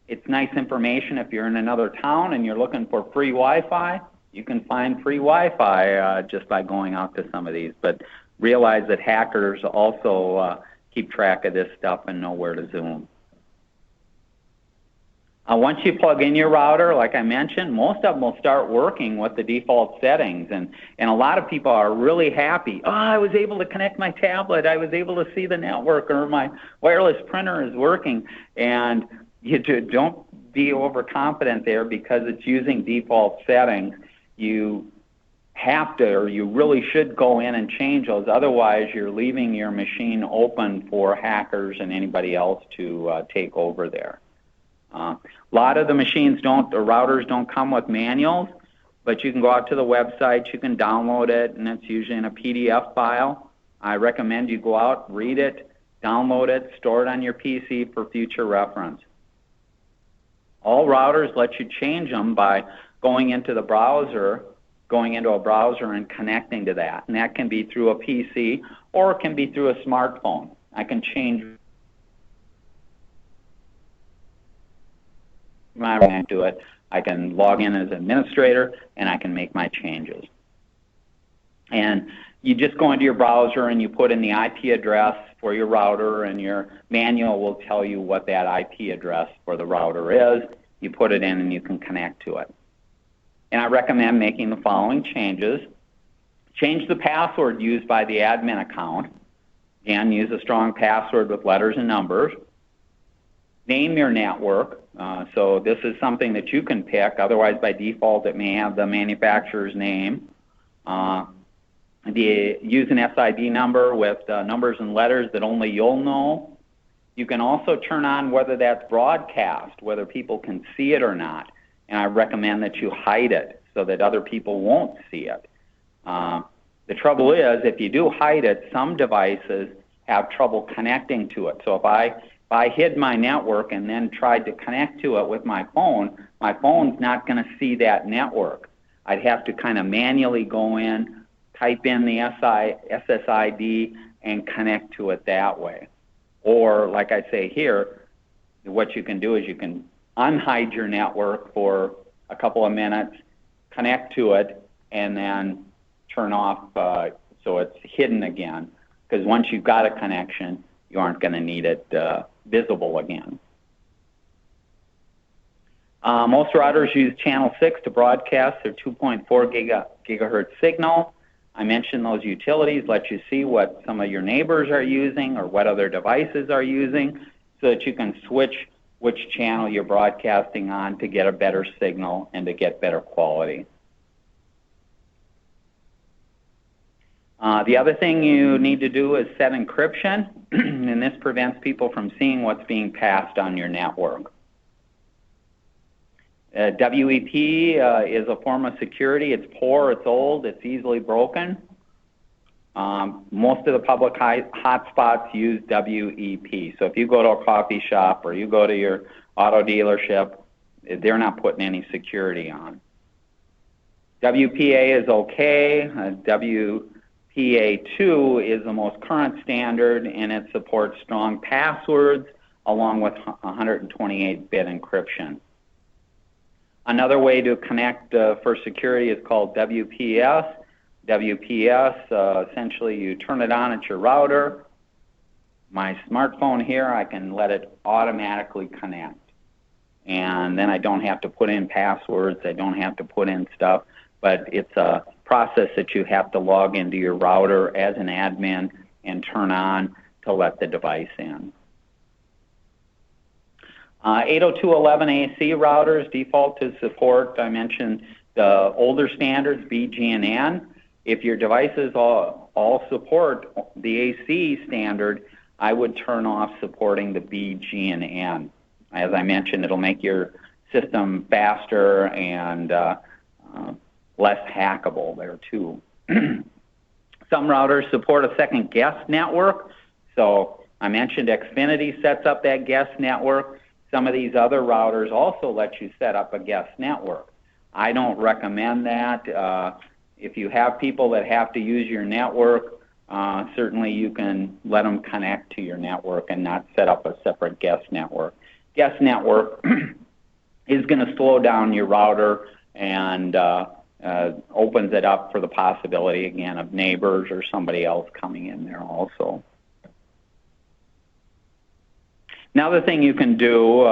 it's nice information if you're in another town and you're looking for free Wi-Fi. You can find free Wi-Fi just by going out to some of these. But realize that hackers also keep track of this stuff and know where to zoom. Once you plug in your router, like I mentioned, most of them will start working with the default settings. And a lot of people are really happy. Oh, I was able to connect my tablet. I was able to see the network, or my wireless printer is working. And you don't be overconfident there because it's using default settings. You have to, or you really should go in and change those. Otherwise, you're leaving your machine open for hackers and anybody else to take over there. A lot of the machines don't, or routers don't come with manuals, but you can go out to the website, you can download it, and it's usually in a PDF file. I recommend you go out, read it, download it, store it on your PC for future reference. All routers let you change them by going into a browser and connecting to that. And that can be through a PC or it can be through a smartphone. I can change to it. I can log in as administrator and I can make my changes. And you just go into your browser and you put in the IP address for your router, and your manual will tell you what that IP address for the router is. You put it in and you can connect to it. And I recommend making the following changes. Change the password used by the admin account. Again, use a strong password with letters and numbers. Name your network. So this is something that you can pick. Otherwise, by default, it may have the manufacturer's name. Use an SID number with numbers and letters that only you'll know. You can also turn on whether that's broadcast, whether people can see it or not. And I recommend that you hide it so that other people won't see it. The trouble is, if you do hide it, some devices have trouble connecting to it. So if I hid my network and then tried to connect to it with my phone's not going to see that network. I'd have to kind of manually go in, type in the SSID, and connect to it that way. Or, like I say here, what you can do is you can unhide your network for a couple of minutes, connect to it, and then turn off so it's hidden again. Because once you've got a connection, you aren't going to need it visible again. Most routers use channel 6 to broadcast their 2.4 gigahertz signal. I mentioned those utilities let you see what some of your neighbors are using or what other devices are using so that you can switch which channel you're broadcasting on to get a better signal and to get better quality. The other thing you need to do is set encryption, and this prevents people from seeing what's being passed on your network. WEP is a form of security. It's poor, it's old, it's easily broken. Most of the public hotspots use WEP. So if you go to a coffee shop or you go to your auto dealership, they're not putting any security on. WPA is okay. WPA2 is the most current standard, and it supports strong passwords along with 128-bit encryption. Another way to connect for security is called WPS. WPS, essentially you turn it on at your router. My smartphone here, I can let it automatically connect. And then I don't have to put in passwords, I don't have to put in stuff, but it's a process that you have to log into your router as an admin and turn on to let the device in. 802.11ac routers default to support, I mentioned, the older standards, BG&N. If your devices all support the AC standard, I would turn off supporting the BG&N. As I mentioned, it'll make your system faster and less hackable there too. Some routers support a second guest network. So I mentioned Xfinity sets up that guest network. Some of these other routers also let you set up a guest network. I don't recommend that. If you have people that have to use your network, certainly you can let them connect to your network and not set up a separate guest network. Guest network is going to slow down your router and opens it up for the possibility, again, of neighbors or somebody else coming in there also. Another thing you can do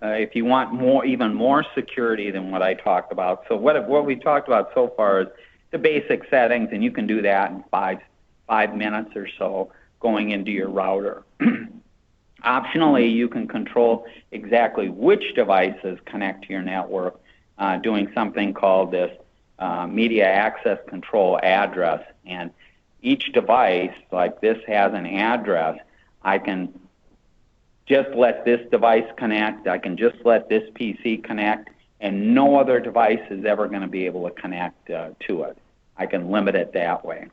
if you want even more security than what I talked about. So what we talked about so far is the basic settings, and you can do that in five minutes or so going into your router. Optionally, you can control exactly which devices connect to your network doing something called this media access control address. And each device like this has an address. I can just let this device connect. I can just let this PC connect, and no other device is ever going to be able to connect to it. I can limit it that way.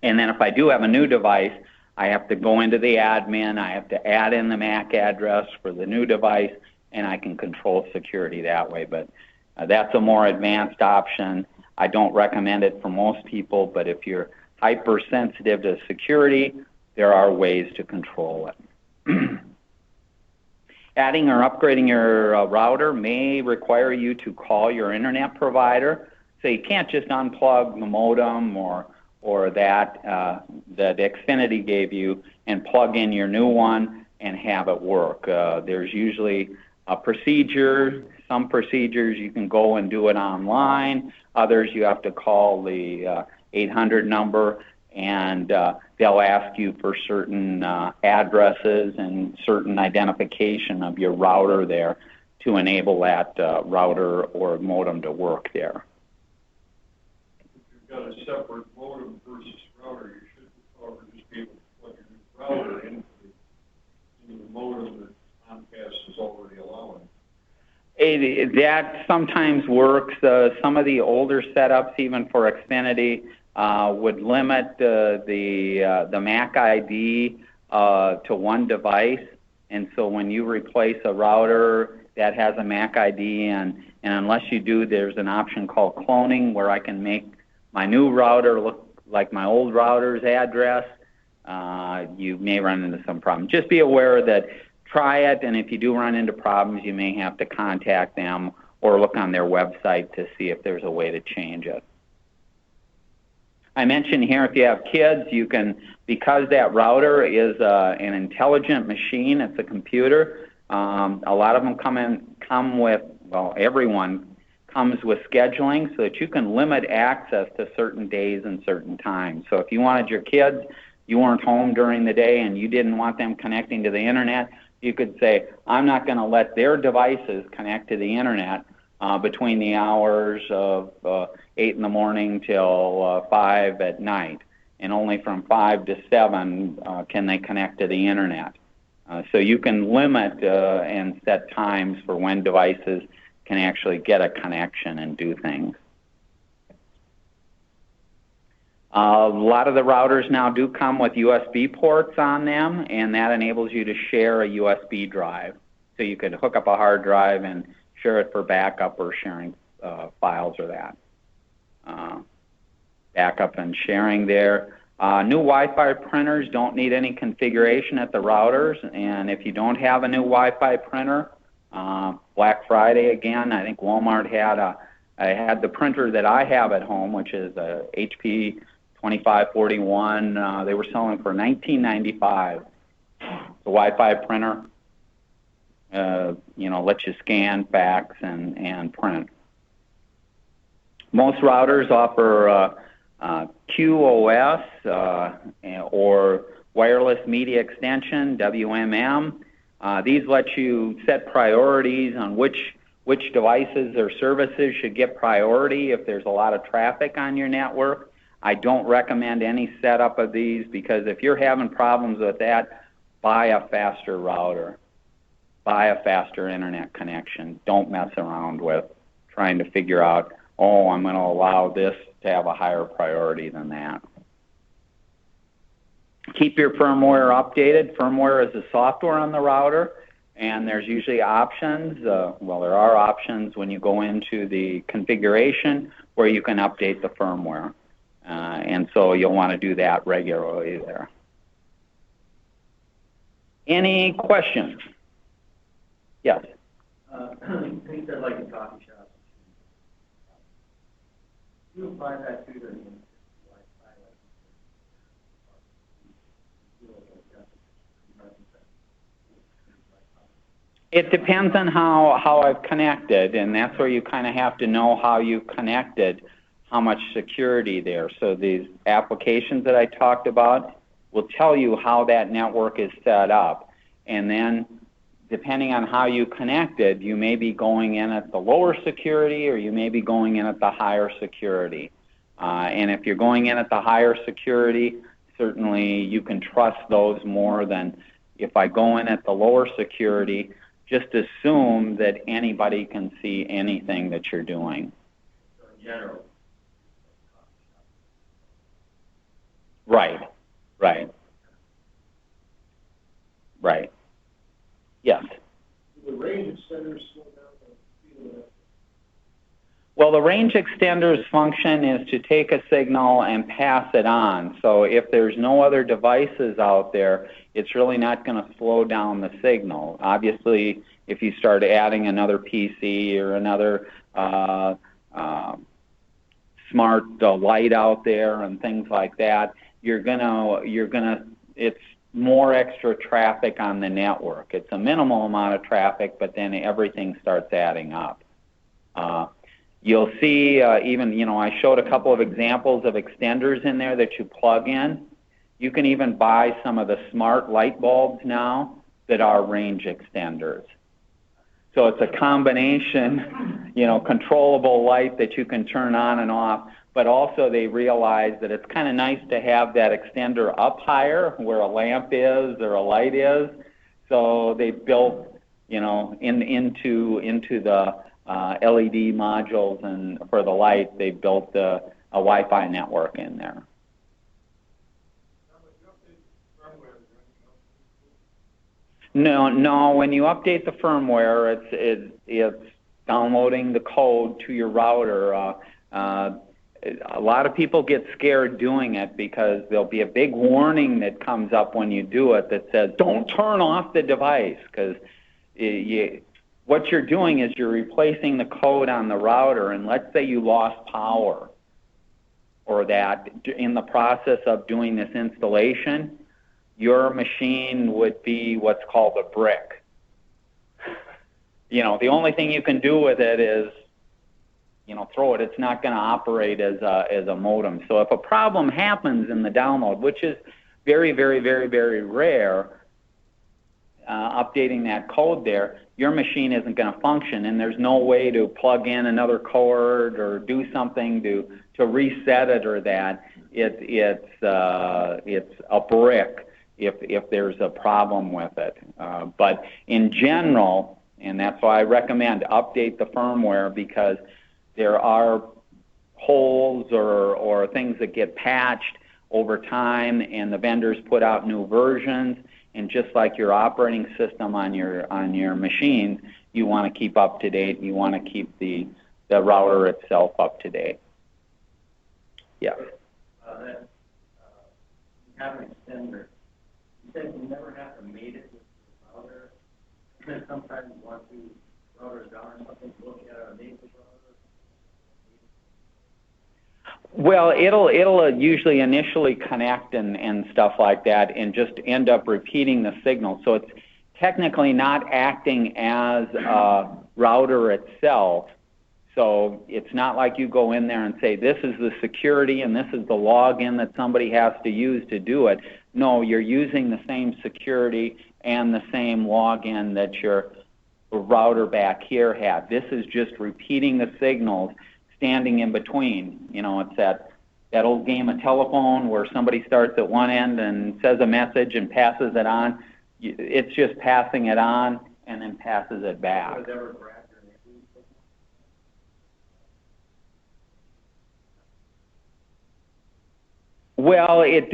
And then if I do have a new device, I have to go into the admin, I have to add in the MAC address for the new device, and I can control security that way. But that's a more advanced option. I don't recommend it for most people, but if you're hypersensitive to security, there are ways to control it. Adding or upgrading your router may require you to call your internet provider. So you can't just unplug the modem or that Xfinity gave you and plug in your new one and have it work. There's usually a procedure. Some procedures you can go and do it online. Others you have to call the 800 number, and they'll ask you for certain addresses and certain identification of your router there to enable that router or modem to work there. If you've got a separate modem versus router, you should probably just be able to plug your new router into the modem that Comcast is already allowing. That sometimes works. Some of the older setups, even for Xfinity, would limit the MAC ID to one device. And so when you replace a router that has a MAC ID, and unless you do, there's an option called cloning where I can make my new router look like my old router's address. You may run into some problems. Just be aware that try it, and if you do run into problems, you may have to contact them or look on their website to see if there's a way to change it. I mentioned here if you have kids, you can, because that router is an intelligent machine, it's a computer, a lot of them come with, well, everyone comes with scheduling so that you can limit access to certain days and certain times. So if you wanted your kids, you weren't home during the day and you didn't want them connecting to the internet, you could say, I'm not going to let their devices connect to the internet between the hours of 8 in the morning till 5 at night. And only from 5 to 7 can they connect to the internet. So you can limit and set times for when devices can actually get a connection and do things. A lot of the routers now do come with USB ports on them, and that enables you to share a USB drive. So you could hook up a hard drive and share it for backup or sharing files or that. Backup and sharing there. New Wi-Fi printers don't need any configuration at the routers, and if you don't have a new Wi-Fi printer, Black Friday again, I think Walmart had the printer that I have at home, which is a HP 2541. They were selling for $19.95. The Wi-Fi printer, lets you scan, fax, and print. Most routers offer QoS or wireless media extension, WMM. These let you set priorities on which devices or services should get priority if there's a lot of traffic on your network. I don't recommend any setup of these because if you're having problems with that, buy a faster router. Buy a faster internet connection. Don't mess around with trying to figure out oh, I'm going to allow this to have a higher priority than that. Keep your firmware updated. Firmware is the software on the router, and there's usually options. Well, there are options when you go into the configuration where you can update the firmware. And so you'll want to do that regularly there. Any questions? Yes. Things that like a coffee shop. You apply that to the It depends on how I've connected, and that's where you kind of have to know how you connected, how much security there. So these applications that I talked about will tell you how that network is set up. And then depending on how you connected, you may be going in at the lower security or you may be going in at the higher security. And if you're going in at the higher security, certainly you can trust those more than if I go in at the lower security, just assume that anybody can see anything that you're doing. So in general. Right. Yes. Do the range extenders slow down the speed of that? Well, the range extender's function is to take a signal and pass it on. So if there's no other devices out there, it's really not going to slow down the signal. Obviously, if you start adding another PC or another smart light out there and things like that, it's more extra traffic on the network. It's a minimal amount of traffic, but then everything starts adding up. You'll see I showed a couple of examples of extenders in there that you plug in. You can even buy some of the smart light bulbs now that are range extenders. So it's a combination, controllable light that you can turn on and off, but also they realize that it's kind of nice to have that extender up higher where a lamp is or a light is. So they built, into the LED modules, and for the light, they built a Wi-Fi network in there. No. When you update the firmware, it's downloading the code to your router. A lot of people get scared doing it because there'll be a big warning that comes up when you do it that says, "Don't turn off the device," because what you're doing is you're replacing the code on the router, and let's say you lost power or that in the process of doing this installation, your machine would be what's called a brick. The only thing you can do with it is, throw it. It's not going to operate as a modem. So if a problem happens in the download, which is very, very, very, very rare, updating that code there, your machine isn't going to function, and there's no way to plug in another cord or do something to reset it or that. It's a brick if there's a problem with it. But in general, and that's why I recommend update the firmware, because there are holes or things that get patched over time, and the vendors put out new versions. And just like your operating system on your machine, you want to keep up to date. You want to keep the router itself up to date. Yeah. You have an extender. You said you never have to mate it with the router. Because sometimes you want to router down or something, look at a mate with router. Well, it'll usually initially connect and stuff like that and just end up repeating the signal. So it's technically not acting as a router itself. So it's not like you go in there and say, this is the security and this is the login that somebody has to use to do it. No, you're using the same security and the same login that your router back here had. This is just repeating the signals, standing in between. It's that old game of telephone where somebody starts at one end and says a message and passes it on. It's just passing it on and then passes it back. Well, if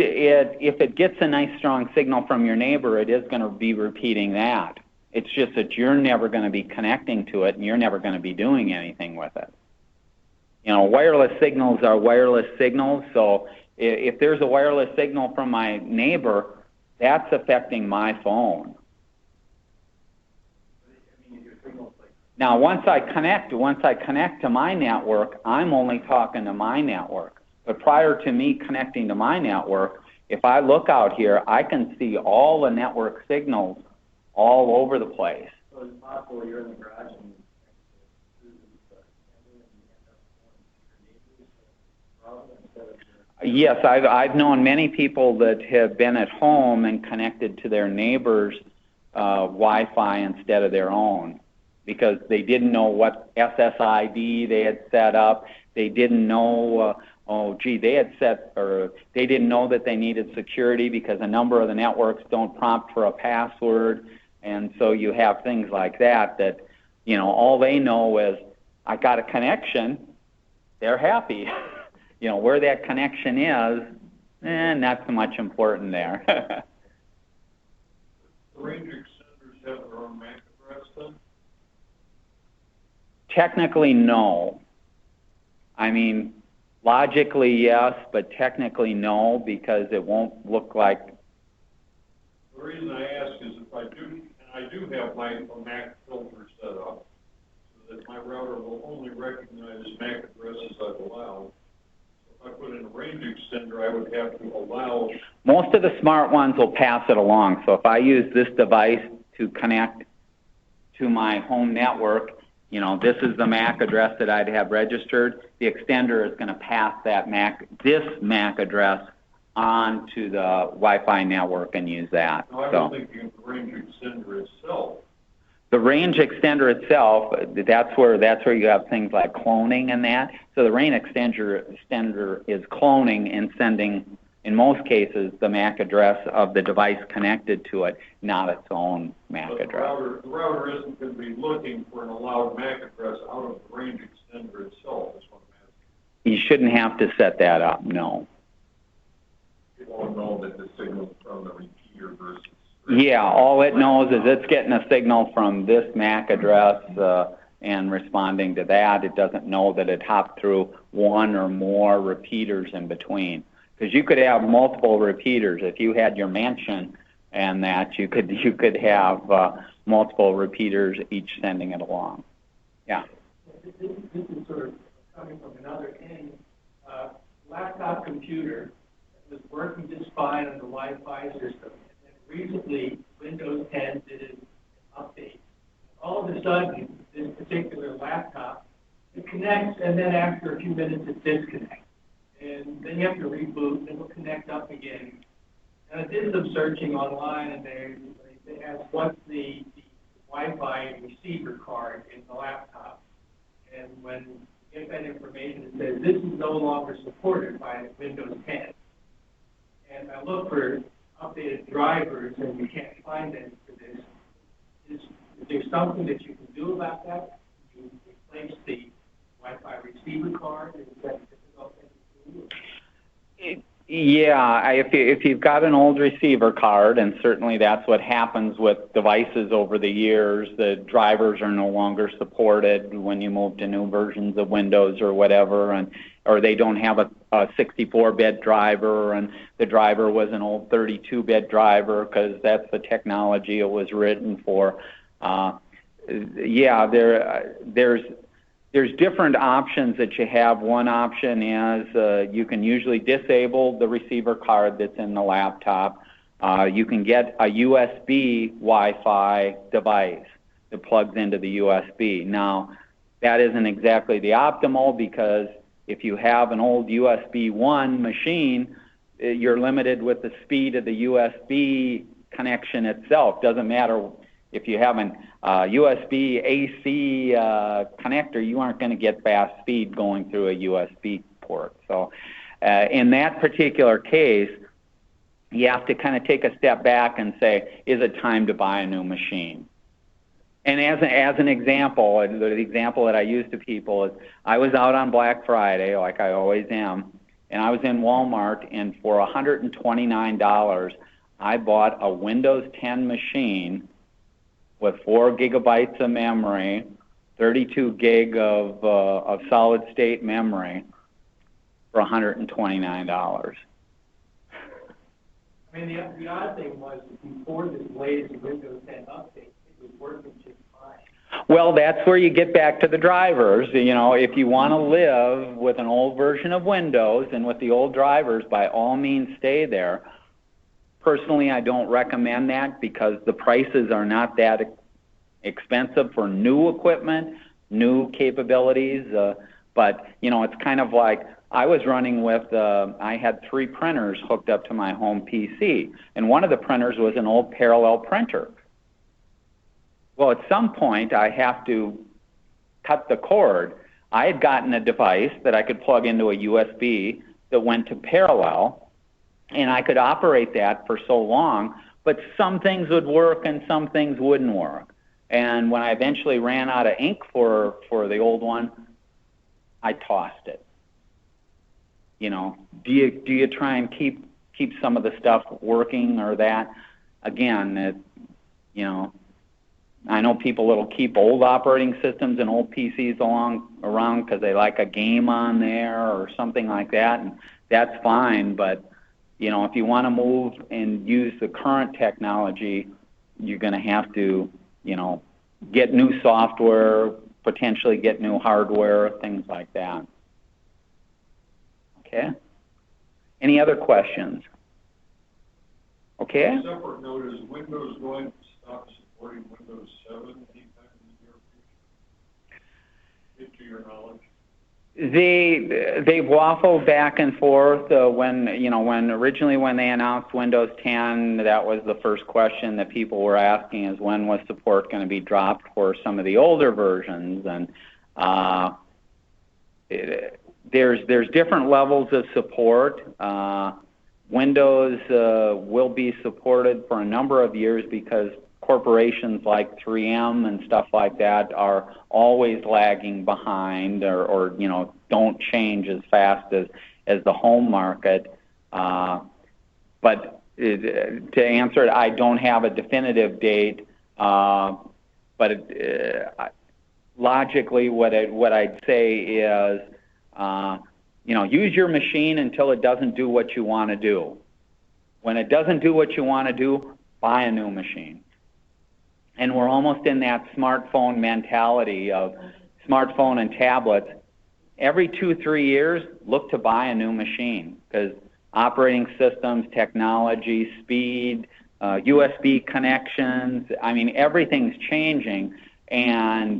it gets a nice strong signal from your neighbor, it is going to be repeating that. It's just that you're never going to be connecting to it, and you're never going to be doing anything with it. You know, wireless signals are wireless signals, so if there's a wireless signal from my neighbor, that's affecting my phone. Now, once I connect to my network, I'm only talking to my network. But prior to me connecting to my network, if I look out here, I can see all the network signals all over the place. So it's possible you're in the garage and yes, I've known many people that have been at home and connected to their neighbor's Wi-Fi instead of their own, because they didn't know what SSID they had set up. They didn't know, they didn't know that they needed security because a number of the networks don't prompt for a password. And so you have things like that, you know, all they know is, I got a connection, they're happy. You know, where that connection is, not so much important there. The range extenders have their own MAC address then? Technically, no. I mean, logically, yes, but technically, no, because it won't look like... The reason I ask is if I do have my MAC filter set up, so that my router will only recognize MAC addresses I've allowed. So if I put in a range extender, I would have to allow... Most of the smart ones will pass it along. So if I use this device to connect to my home network, you know, this is the MAC address that I'd have registered. The extender is going to pass this MAC address on to the Wi-Fi network and use that. No, I was thinking of the range extender itself. The range extender itself, that's where you have things like cloning and that. So the range extender is cloning and sending, in most cases, the MAC address of the device connected to it, not its own MAC address. The router isn't going to be looking for an allowed MAC address out of the range extender itself, is what I'm asking. You shouldn't have to set that up, no. It won't know that the signal from the repeater versus... Yeah, all it knows is it's getting a signal from this MAC address and responding to that. It doesn't know that it hopped through one or more repeaters in between. Because you could have multiple repeaters. If you had your mansion and that, you could have multiple repeaters, each sending it along. Yeah. This is sort of coming from another end. Laptop computer was working just fine on the Wi-Fi system. And recently, Windows 10 did an update. All of a sudden, this particular laptop, it connects, and then after a few minutes, it disconnects. And then you have to reboot, and it'll connect up again. And I did some searching online, and they asked what's the Wi-Fi receiver card in the laptop. And when you get that information, it says this is no longer supported by Windows 10. And I look for updated drivers, and you can't find any for this. Is there something that you can do about that? You replace the Wi-Fi receiver card? Is that a difficult thing to do? Yeah, if you've got an old receiver card, and certainly that's what happens with devices over the years, the drivers are no longer supported when you move to new versions of Windows or whatever, or they don't have a 64-bit driver, and the driver was an old 32-bit driver because that's the technology it was written for. Yeah, there's different options that you have. One option is you can usually disable the receiver card that's in the laptop. You can get a USB Wi-Fi device that plugs into the USB. Now, that isn't exactly the optimal because if you have an old USB 1 machine, you're limited with the speed of the USB connection itself. Doesn't matter if you have an USB AC connector, you aren't going to get fast speed going through a USB port. So in that particular case, you have to kind of take a step back and say, is it time to buy a new machine? And as an example, the example that I use to people is I was out on Black Friday, like I always am, and I was in Walmart, and for $129, I bought a Windows 10 machine with 4 gigabytes of memory, 32 gig of solid state memory for $129. I mean, the odd thing was before this latest Windows 10 update, it was working just fine. Well, that's where you get back to the drivers. You know, if you want to live with an old version of Windows and with the old drivers, by all means stay there. Personally, I don't recommend that because the prices are not that expensive for new equipment, new capabilities. But, you know, it's kind of like I was running with, I had 3 printers hooked up to my home PC, and one of the printers was an old parallel printer. Well, at some point, I have to cut the cord. I had gotten a device that I could plug into a USB that went to parallel, and I could operate that for so long, but some things would work and some things wouldn't work. And when I eventually ran out of ink for the old one, I tossed it. You know, do you try and keep some of the stuff working or that? Again, you know, I know people that'll keep old operating systems and old PCs around because they like a game on there or something like that, and that's fine. But you know, if you want to move and use the current technology, you're going to have to, you know, get new software, potentially get new hardware, things like that. Okay. Any other questions? Okay. A separate note, is Windows going to stop supporting Windows 7 anytime in the near future? To your knowledge? They've waffled back and forth. When originally when they announced Windows 10, that was the first question that people were asking: is when was support going to be dropped for some of the older versions? And there's different levels of support. Windows will be supported for a number of years because corporations like 3M and stuff like that are always lagging behind or you know, don't change as fast as the home market. But to answer it, I don't have a definitive date, but logically what I'd say is, you know, use your machine until it doesn't do what you want to do. When it doesn't do what you want to do, buy a new machine. And we're almost in that smartphone mentality of smartphone and tablets. Every 2-3 years, look to buy a new machine because operating systems, technology, speed, USB connections, I mean, everything's changing, and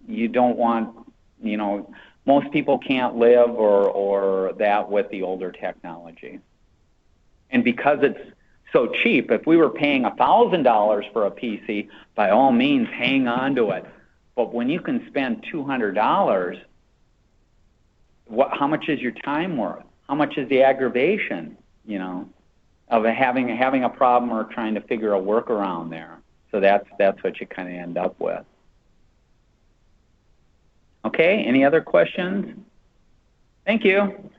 you don't want, you know, most people can't live or that with the older technology. And because it's so cheap, if we were paying $1,000 for a PC, by all means, hang on to it. But when you can spend $200, how much is your time worth? How much is the aggravation, you know, of having a problem or trying to figure a workaround there? So that's what you kind of end up with. Okay, any other questions? Thank you.